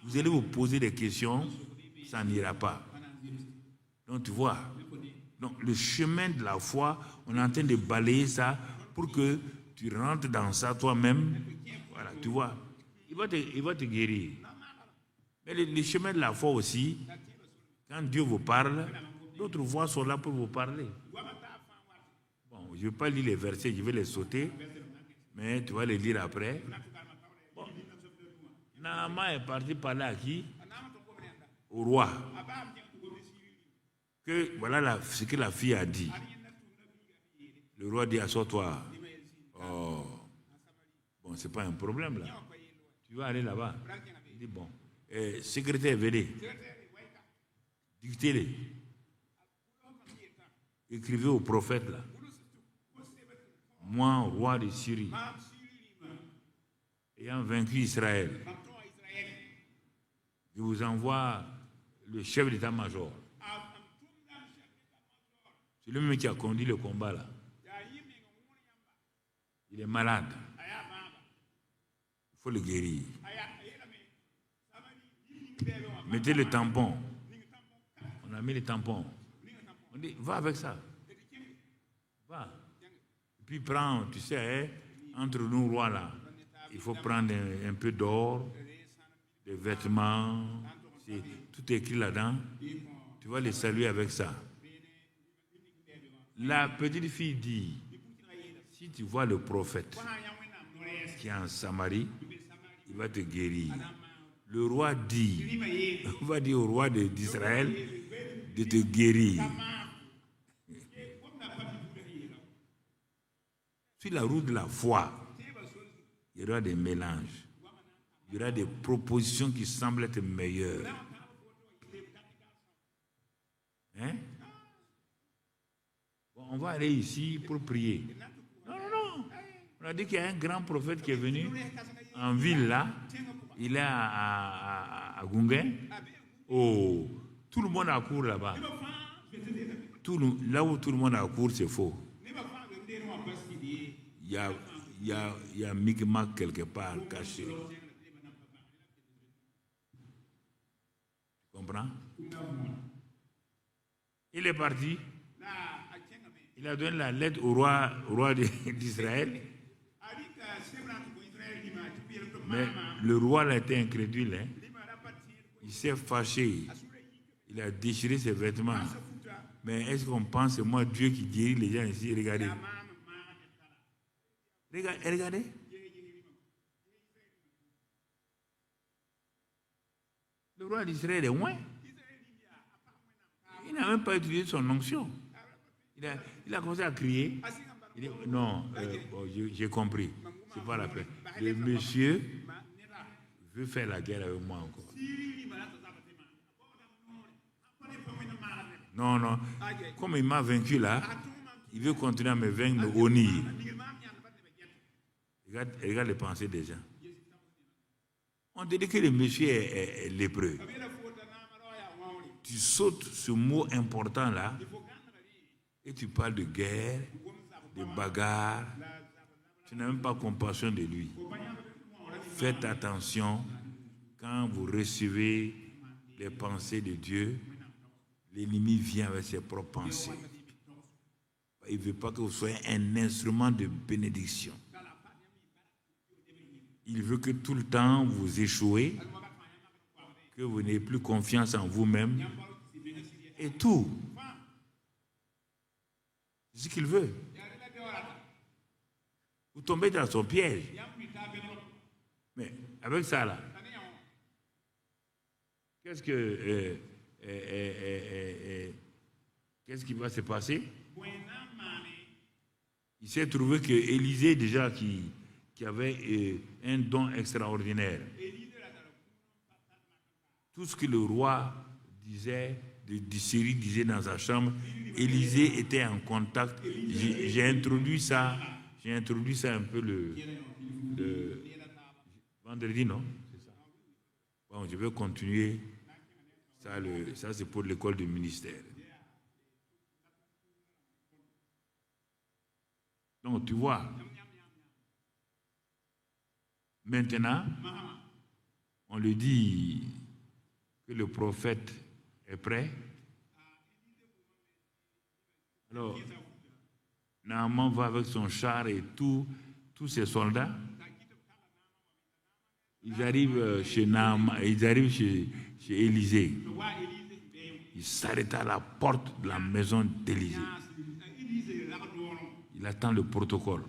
vous allez vous poser des questions, ça n'ira pas. Donc, tu vois, donc, le chemin de la foi, on est en train de balayer ça pour que tu rentres dans ça toi-même. Voilà, tu vois, il va te guérir. Mais le chemin de la foi aussi, quand Dieu vous parle, d'autres voix sont là pour vous parler. Bon, je ne vais pas lire les versets, je vais les sauter, mais tu vas les lire après. Bon. Naaman est parti parler à qui? Au roi. Que voilà ce que la fille a dit. Le roi dit, assois-toi. Oh, bon, c'est pas un problème là. Tu vas aller là-bas. Il dit, bon, secrétaire, venez. Dictez-les. Écrivez au prophète là. Moi, roi de Syrie, ayant vaincu Israël, je vous envoie le chef d'état-major. C'est lui-même qui a conduit le combat là. Il est malade. Il faut le guérir. Mettez le tampon. On a mis le tampon. On dit, va avec ça. Va. Et puis prends, tu sais, entre nous rois là, il faut prendre un peu d'or, des vêtements, tout est écrit là-dedans. Tu vas les saluer avec ça. La petite fille dit, si tu vois le prophète qui est en Samarie, il va te guérir. Le roi dit, on va dire au roi d'Israël de te guérir. Sur la route de la foi, il y aura des mélanges. Il y aura des propositions qui semblent être meilleures. Hein? Bon, on va aller ici pour prier. Non. On On a dit qu'il y a un grand prophète qui est venu en ville là. Il est à Gungen. Oh, tout le monde accourt là-bas. Là où tout le monde accourt, c'est faux. Il y a Micmac quelque part caché. Tu comprends? Il est parti. Il a donné la lettre au roi d'Israël. Mais le roi a été incrédule. Hein? Il s'est fâché. Il a déchiré ses vêtements. Mais est-ce qu'on pense que c'est moi, Dieu, qui guérit les gens ici? Regardez. Regardez. Le roi d'Israël est loin. Il n'a même pas utilisé son onction. Il a commencé à crier. Il dit, non, j'ai compris. C'est pas la peine. Le monsieur veut faire la guerre avec moi encore. Non. Comme il m'a vaincu là, il veut continuer à me vaincre, me honnir. Regarde les pensées des gens. On te dit que le monsieur est lépreux. Tu sautes ce mot important là et tu parles de guerre, de bagarre. Tu n'as même pas compassion de lui. Faites attention quand vous recevez les pensées de Dieu. L'ennemi vient avec ses propres pensées. Il ne veut pas que vous soyez un instrument de bénédiction. Il veut que tout le temps vous échouez, que vous n'ayez plus confiance en vous-même et tout. C'est ce qu'il veut. Vous tombez dans son piège. Mais avec ça là, qu'est-ce qui va se passer? Il s'est trouvé que Élisée déjà qui avait un don extraordinaire. Tout ce que le roi disait, Syrie disait dans sa chambre, Élisée était en contact. J'ai introduit ça un peu le vendredi, non? C'est ça. Bon, je vais continuer. Ça c'est pour l'école du ministère. Donc, tu vois, maintenant, on lui dit que le prophète est prêt. Alors, Naaman va avec son char et tous ses soldats. Ils arrivent chez Naaman, ils arrivent chez Élisée. Il s'arrête à la porte de la maison d'Élisée. Il attend le protocole.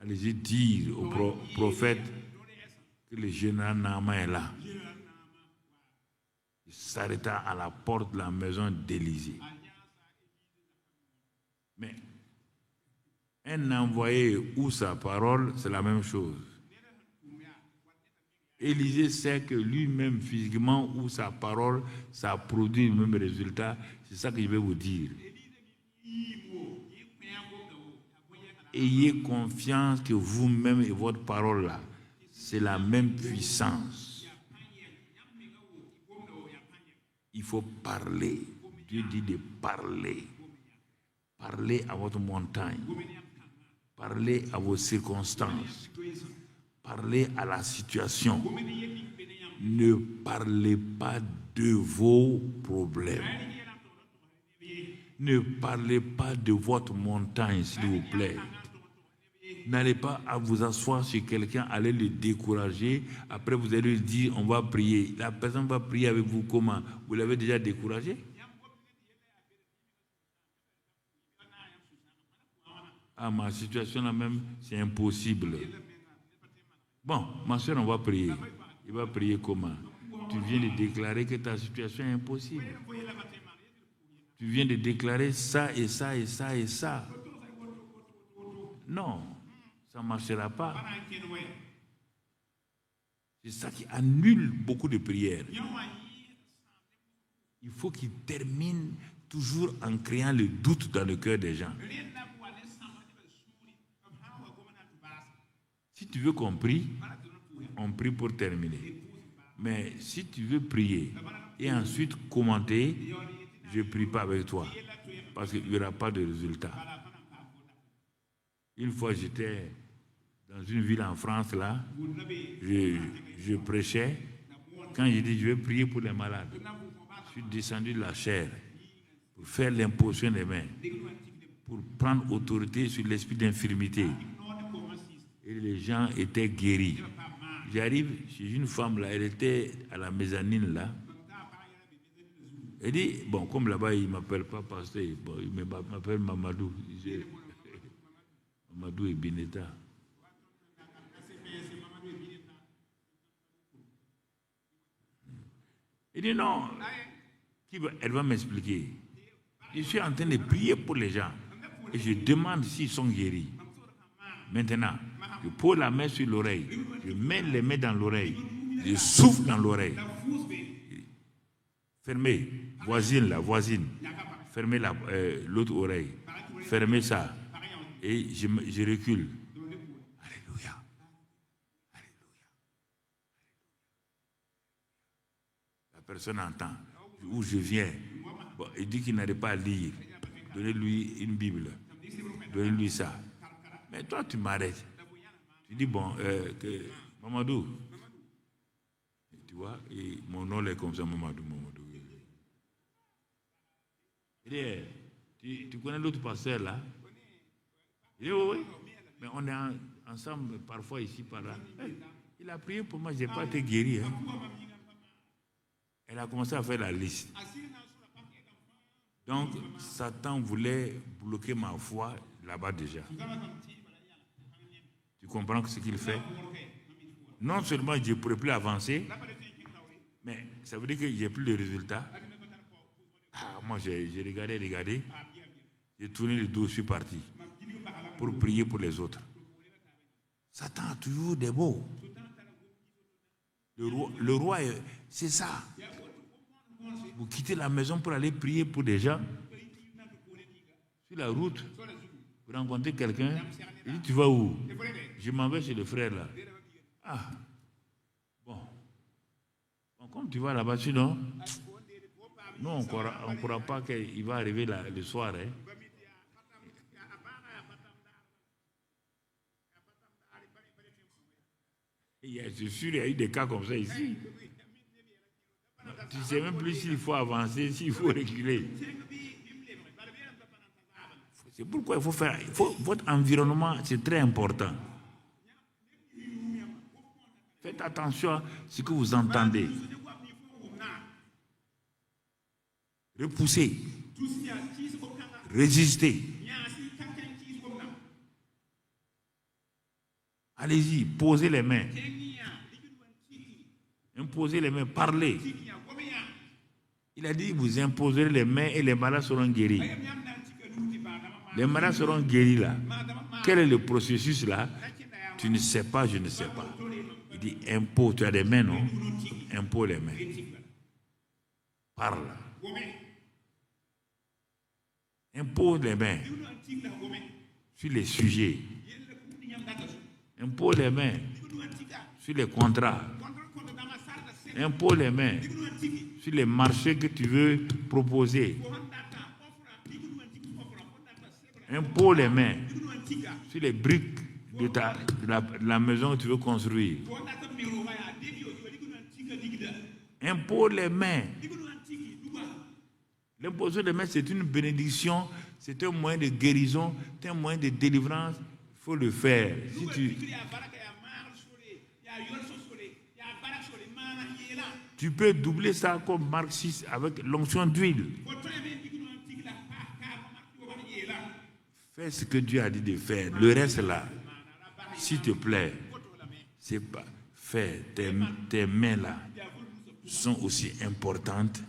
Allez-y dire au prophète que le général Naaman est là. Il s'arrêta à la porte de la maison d'Élisée. Mais un envoyé ou sa parole, c'est la même chose. Élisée sait que lui-même, physiquement, ou sa parole, ça produit le même résultat. C'est ça que je vais vous dire. Ayez confiance que vous-même et votre parole là, c'est la même puissance. Il faut parler. Dieu dit de parler. Parlez à votre montagne. Parlez à vos circonstances. Parlez à la situation. Ne parlez pas de vos problèmes. Ne parlez pas de votre montagne, s'il vous plaît. N'allez pas à vous asseoir sur quelqu'un, allez le décourager. Après, vous allez lui dire, on va prier. La personne va prier avec vous comment? Vous l'avez déjà découragé? Ah, ma situation là même, c'est impossible. Bon, ma soeur, on va prier. Il va prier comment? Tu viens de déclarer que ta situation est impossible. Tu viens de déclarer ça et ça et ça et ça. Non, ça ne marchera pas. C'est ça qui annule beaucoup de prières. Il faut qu'il termine toujours en créant le doute dans le cœur des gens. Si tu veux qu'on prie, on prie pour terminer. Mais si tu veux prier et ensuite commenter, je ne prie pas avec toi parce qu'il n'y aura pas de résultat. Une fois, j'étais dans une ville en France, là, je prêchais. Quand j'ai dit, je vais prier pour les malades, je suis descendu de la chaire pour faire l'imposition des mains, pour prendre autorité sur l'esprit d'infirmité. Et les gens étaient guéris. J'arrive chez une femme, là, elle était à la mezzanine, là. Elle dit, bon, comme là-bas, il ne m'appelle pas pasteur, bon, il m'appelle Mamadou. Mamadou et Bineta. Il dit non, elle va m'expliquer. Je suis en train de prier pour les gens et je demande s'ils sont guéris. Maintenant, je pose la main sur l'oreille, je mets les mains dans l'oreille, je souffle dans l'oreille. Fermez, voisine, fermez l'autre oreille, fermez ça et je recule. Alléluia. La personne entend où je viens. Bon, il dit qu'il n'arrive pas à lire. Donnez-lui une Bible. Donnez-lui ça. Mais toi, tu m'arrêtes. Tu dis, bon, Mamadou. Tu vois, et mon nom est comme ça, Mamadou. Il dit, tu connais l'autre pasteur là? Il dit, oui. Mais on est ensemble parfois ici, par là. Il a prié pour moi, je n'ai pas été guéri. Hein. Elle a commencé à faire la liste. Donc, Satan voulait bloquer ma foi là-bas déjà. Tu comprends ce qu'il fait? Non seulement je ne pourrais plus avancer, mais ça veut dire que je n'ai plus de résultats. Moi, j'ai regardé. J'ai tourné le dos, je suis parti pour prier pour les autres. Satan a toujours des mots. Le roi, c'est ça. Vous quittez la maison pour aller prier pour des gens. Sur la route, vous rencontrez quelqu'un, il dit, tu vas où? Je m'en vais chez le frère là. Ah, bon, comme tu vas là-bas, sinon, nous, on ne croit pas qu'il va arriver là, le soir. Hein. Je suis sûr, il y a eu des cas comme ça ici. Tu ne sais même plus s'il faut avancer, s'il faut reculer. C'est pourquoi il faut faire. Votre environnement, c'est très important. Faites attention à ce que vous entendez. Repoussez. Résistez. Allez-y, posez les mains. Imposez les mains, parlez. Il a dit, vous imposerez les mains et les malades seront guéris. Les malades seront guéris là. Quel est le processus là? Tu ne sais pas, je ne sais pas. Il dit, impose, tu as des mains, non? Impose les mains. Parle. Impose les mains sur les sujets. Impose les mains sur les contrats. Impose les mains sur les marchés que tu veux proposer. Impose les mains sur les briques de la maison que tu veux construire. Impose les mains. L'imposition des mains, c'est une bénédiction, c'est un moyen de guérison, c'est un moyen de délivrance. Il faut le faire. Si tu peux doubler ça comme Marc 6 avec l'onction d'huile. Fais ce que Dieu a dit de faire. Le reste là, s'il te plaît, c'est pas faire. Tes mains là sont aussi importantes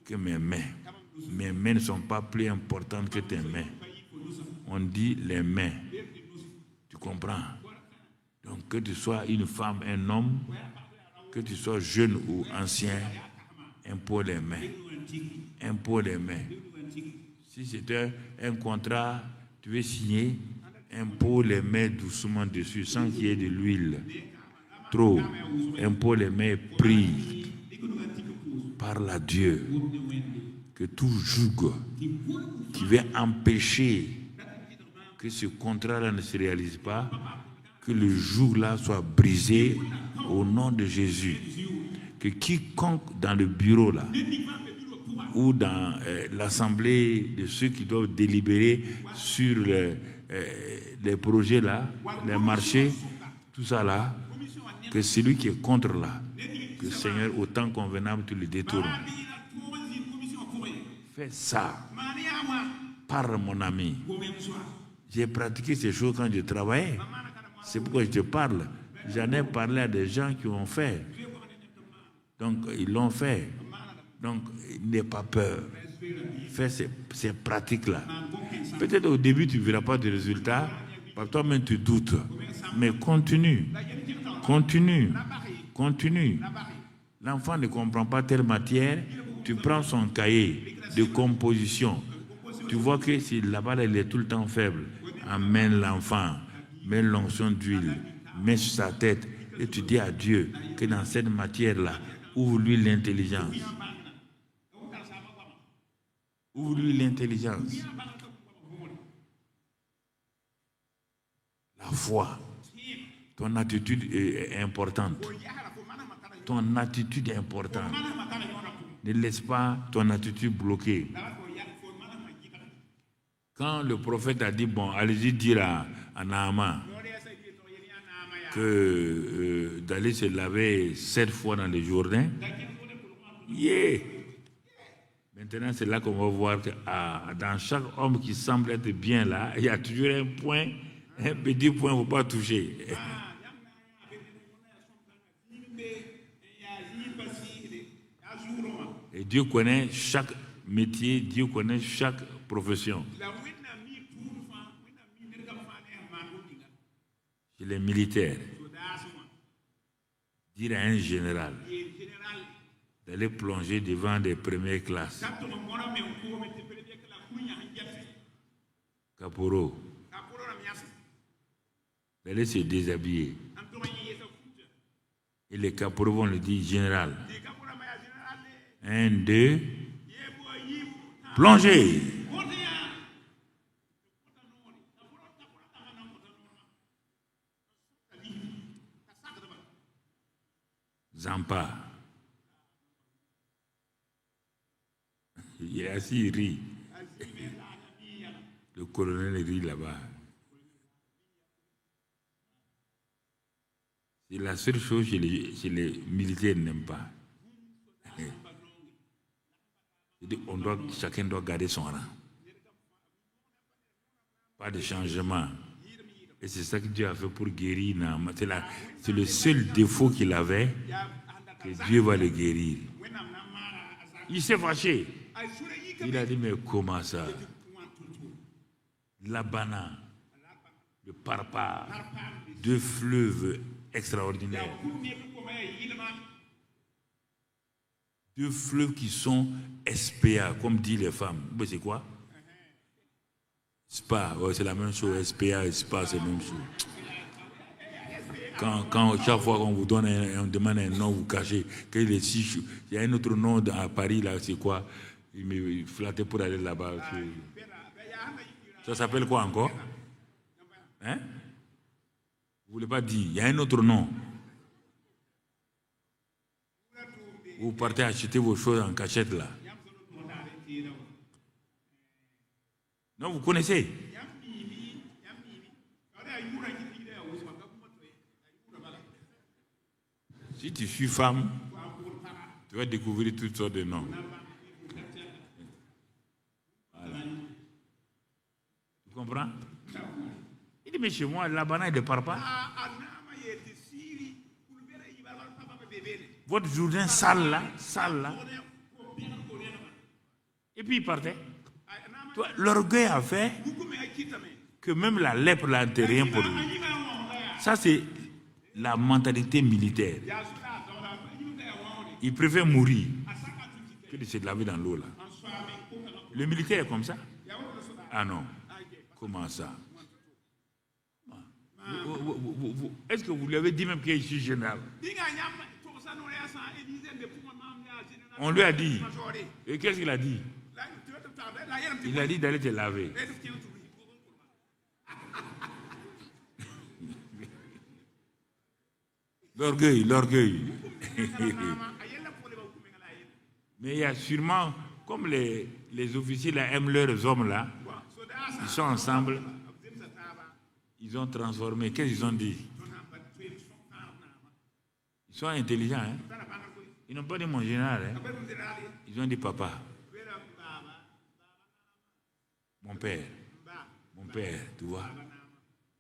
que mes mains. Mes mains ne sont pas plus importantes que tes mains. On dit les mains. Tu comprends? Donc que tu sois une femme, un homme, que tu sois jeune ou ancien, impose les mains. impôt les mains. Si c'était un contrat, tu veux signer, impôt les mains doucement dessus, sans qu'il y ait de l'huile. Trop. Impôt les mains, prie. Parle à Dieu. Que tout joug qui veut empêcher que ce contrat-là ne se réalise pas, que le joug-là soit brisé au nom de Jésus. Que quiconque dans le bureau là, ou dans l'assemblée de ceux qui doivent délibérer sur les projets là, les marchés, tout ça là, que celui qui est contre là, que Seigneur, au temps convenable, tu le détournes. Fais ça. Parle, mon ami. J'ai pratiqué ces choses quand je travaillais. C'est pourquoi je te parle. J'en ai parlé à des gens qui ont fait. Donc, ils l'ont fait. Donc, n'aie pas peur. Fais ces pratiques-là. Peut-être au début, tu ne verras pas de résultats. Par toi-même, tu doutes. Mais continue. Continue. Continue. L'enfant ne comprend pas telle matière. Tu prends son cahier de composition. Tu vois que si là-bas, il est tout le temps faible. Amène l'enfant. Mets l'onction d'huile. Mets sur sa tête. Et tu dis à Dieu que dans cette matière-là, ouvre-lui l'intelligence. Ouvre-lui l'intelligence. La foi. Ton attitude est importante. Ton attitude est importante. Ne laisse pas ton attitude bloquée. Quand le prophète a dit, bon, allez-y dire à Naaman que d'aller se laver 7 fois dans le Jourdain, maintenant c'est là qu'on va voir que dans chaque homme qui semble être bien là, il y a toujours un point, un petit point qu'il ne faut pas toucher. Et Dieu connaît chaque métier, Dieu connaît chaque profession. Chez les militaires, dire à un général d'aller plonger devant des premières classes. Caporo, d'aller se déshabiller. Et les caporaux vont lui dire, général, 1, 2, plongez. Zampa. Il est assis, il rit. Le colonel rit là-bas. C'est la seule chose que les militaires n'aiment pas. Chacun doit garder son rang. Pas de changement. Et c'est ça que Dieu a fait pour guérir Naaman. C'est le seul défaut qu'il avait, que Dieu va le guérir. Il s'est fâché. Il a dit, mais comment ça? Labana, le Parpa, 2 fleuves extraordinaires. 2 fleuves qui sont SPA, comme disent les femmes. Mais c'est quoi? Spa, c'est la même chose. SPA et Spa, c'est la même chose. Quand chaque fois qu'on vous donne on demande un nom, vous cachez. Il y a un autre nom à Paris, là, c'est quoi? Il me flattait pour aller là-bas. Ça s'appelle quoi encore? Hein? Vous ne voulez pas dire? Il y a un autre nom. Vous partez acheter vos choses en cachette là. Non, vous connaissez? Si tu suis femme, tu vas découvrir toutes sortes de noms. Voilà. Tu comprends? Il dit, mais chez moi, la banane ne part pas. Votre Jourdain sale là. Et puis il partait. L'orgueil a fait que même la lèpre là n'était rien pour lui. Ça, c'est la mentalité militaire. Il préfère mourir que de se laver dans l'eau là. Le militaire est comme ça? Ah non. Comment ça? Est-ce que vous lui avez dit même qu'il est ici général? On lui a dit. Et qu'est-ce qu'il a dit? Il a dit d'aller te laver. L'orgueil, l'orgueil. Mais il y a sûrement, comme les officiers là aiment leurs hommes là, ils sont ensemble, ils ont transformé. Qu'est-ce qu'ils ont dit? Ils sont intelligents, hein? Ils n'ont pas dit mon général, hein? Ils ont dit papa. Mon père, tu vois?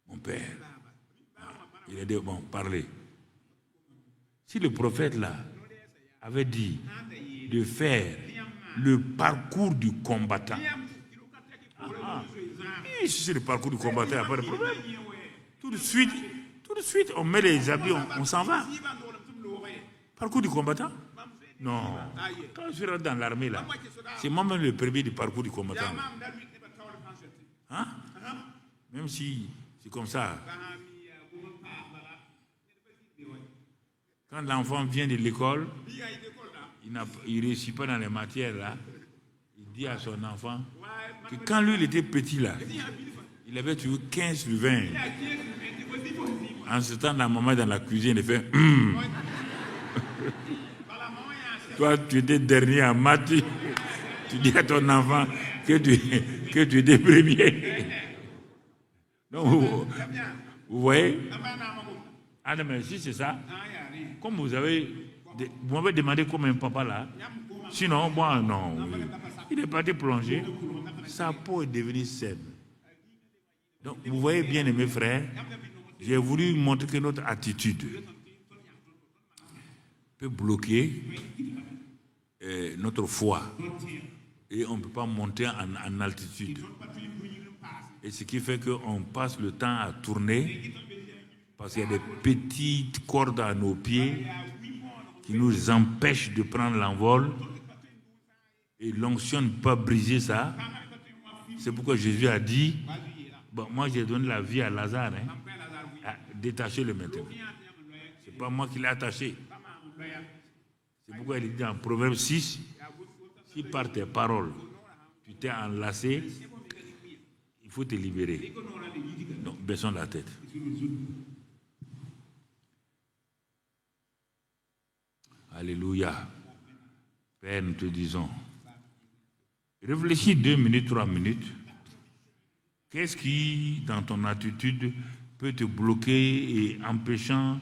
Mon père. Il a dit, bon, parlez. Si le prophète là avait dit de faire le parcours du combattant, si c'est le parcours du combattant, il n'y a pas de problème. Tout de suite, on met les habits, on s'en va. Parcours du combattant? Non. Quand je rentre dans l'armée là, c'est moi-même le premier du parcours du combattant. Hein? Même si c'est comme ça. Quand l'enfant vient de l'école, il ne réussit pas dans les matières là, il dit à son enfant que quand lui il était petit là, il avait toujours 15 sur 20. En ce temps, la maman dans la cuisine, elle fait Toi, tu étais dernier en maths, tu dis à ton enfant que tu étais premier. Donc, vous voyez? Ah non, mais si c'est ça, comme vous m'avez demandé combien papa là, sinon, moi, non. Il est parti plonger, sa peau est devenue saine. Donc, vous voyez bien, mes frères, j'ai voulu montrer que notre attitude peut bloquer notre foi. Et on ne peut pas monter en altitude. Et ce qui fait qu'on passe le temps à tourner parce qu'il y a des petites cordes à nos pieds qui nous empêchent de prendre l'envol. Et l'onction ne peut pas briser ça. C'est pourquoi Jésus a dit, bon, moi j'ai donné la vie à Lazare, détachez-le maintenant. Ce n'est pas moi qui l'ai attaché. C'est pourquoi il dit dans Proverbe 6, si par tes paroles tu t'es enlacé, il faut te libérer. Donc, baissons la tête. Alléluia. Père, nous te disons, réfléchis 2 minutes, 3 minutes. Qu'est-ce qui, dans ton attitude, peut te bloquer et empêchant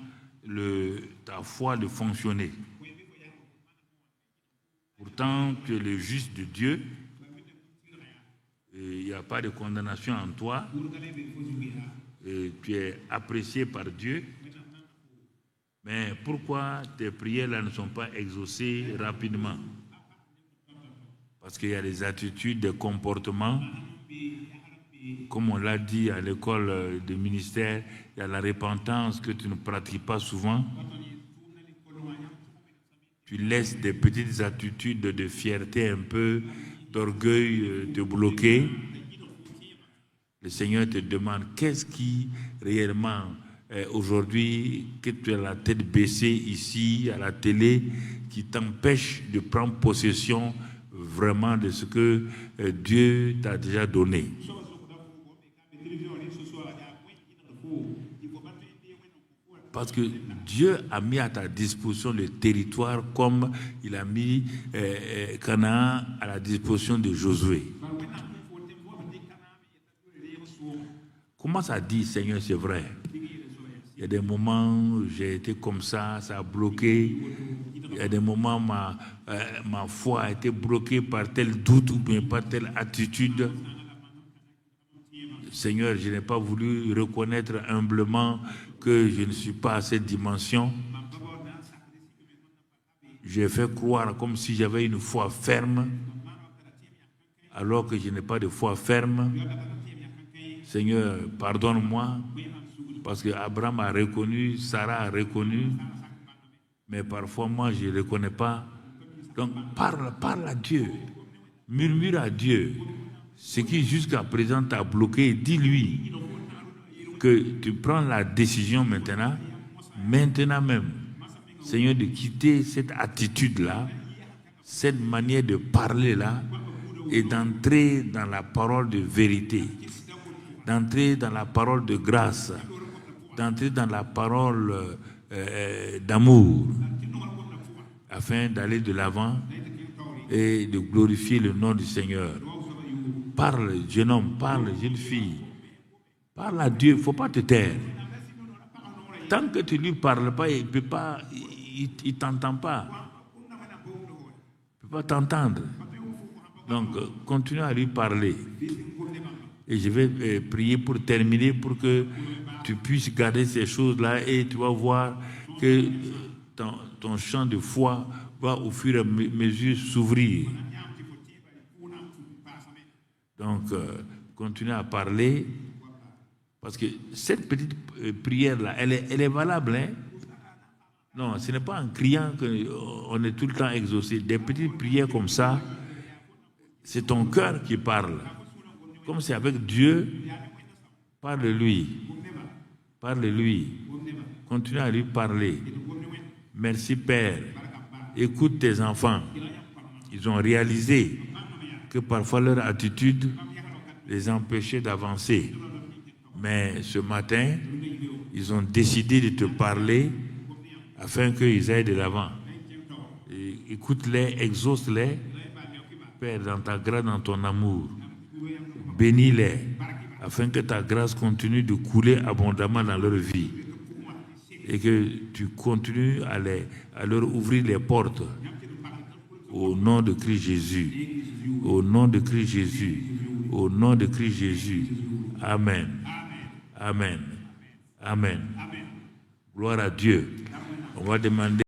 ta foi de fonctionner? Pourtant, tu es le juste de Dieu. Il n'y a pas de condamnation en toi. Et tu es apprécié par Dieu. Mais pourquoi tes prières-là ne sont pas exaucées rapidement? Parce qu'il y a des attitudes, des comportements. Comme on l'a dit à l'école de ministère, il y a la repentance que tu ne pratiques pas souvent. Tu laisses des petites attitudes de fierté, un peu d'orgueil te bloquer. Le Seigneur te demande qu'est-ce qui réellement, aujourd'hui, que tu as la tête baissée ici, à la télé, qui t'empêche de prendre possession vraiment de ce que Dieu t'a déjà donné. Parce que Dieu a mis à ta disposition le territoire comme il a mis Canaan à la disposition de Josué. Comment ça dit, Seigneur, c'est vrai? Il y a des moments où j'ai été comme ça a bloqué. Il y a des moments où ma foi a été bloquée par tel doute ou bien par telle attitude. Seigneur, je n'ai pas voulu reconnaître humblement que je ne suis pas à cette dimension. J'ai fait croire comme si j'avais une foi ferme, alors que je n'ai pas de foi ferme. Seigneur, pardonne-moi, parce que Abraham a reconnu, Sarah a reconnu, mais parfois moi je ne reconnais pas Donc parle à Dieu. Murmure à Dieu. Ce qui jusqu'à présent t'a bloqué, dis-lui que tu prends la décision maintenant même, Seigneur, de quitter cette attitude-là, cette manière de parler-là, et d'entrer dans la parole de vérité, d'entrer dans la parole de grâce, d'entrer dans la parole d'amour, afin d'aller de l'avant et de glorifier le nom du Seigneur. Parle, jeune homme, parle, jeune fille. Parle à Dieu, il ne faut pas te taire. Tant que tu ne lui parles pas, il ne t'entend pas. Il ne peut pas t'entendre. Donc, continue à lui parler. Et je vais prier pour terminer, pour que tu puisses garder ces choses-là, et tu vas voir que ton champ de foi va au fur et à mesure s'ouvrir. Donc, continue à parler, parce que cette petite prière-là, elle est valable. Hein? Non, ce n'est pas en criant qu'on est tout le temps exaucé. Des petites prières comme ça, c'est ton cœur qui parle. Comme c'est avec Dieu, parle-lui. Parle-lui. Continue à lui parler. Merci Père. Écoute tes enfants. Ils ont réalisé que parfois leur attitude les empêchait d'avancer. Mais ce matin, ils ont décidé de te parler afin qu'ils aillent de l'avant. Écoute-les, exauce-les, Père, dans ta grâce, dans ton amour. Bénis-les, afin que ta grâce continue de couler abondamment dans leur vie. Et que tu continues à leur ouvrir les portes. Au nom de Christ Jésus. Au nom de Christ Jésus. Au nom de Christ Jésus. Amen. Amen. Amen. Gloire à Dieu. On va demander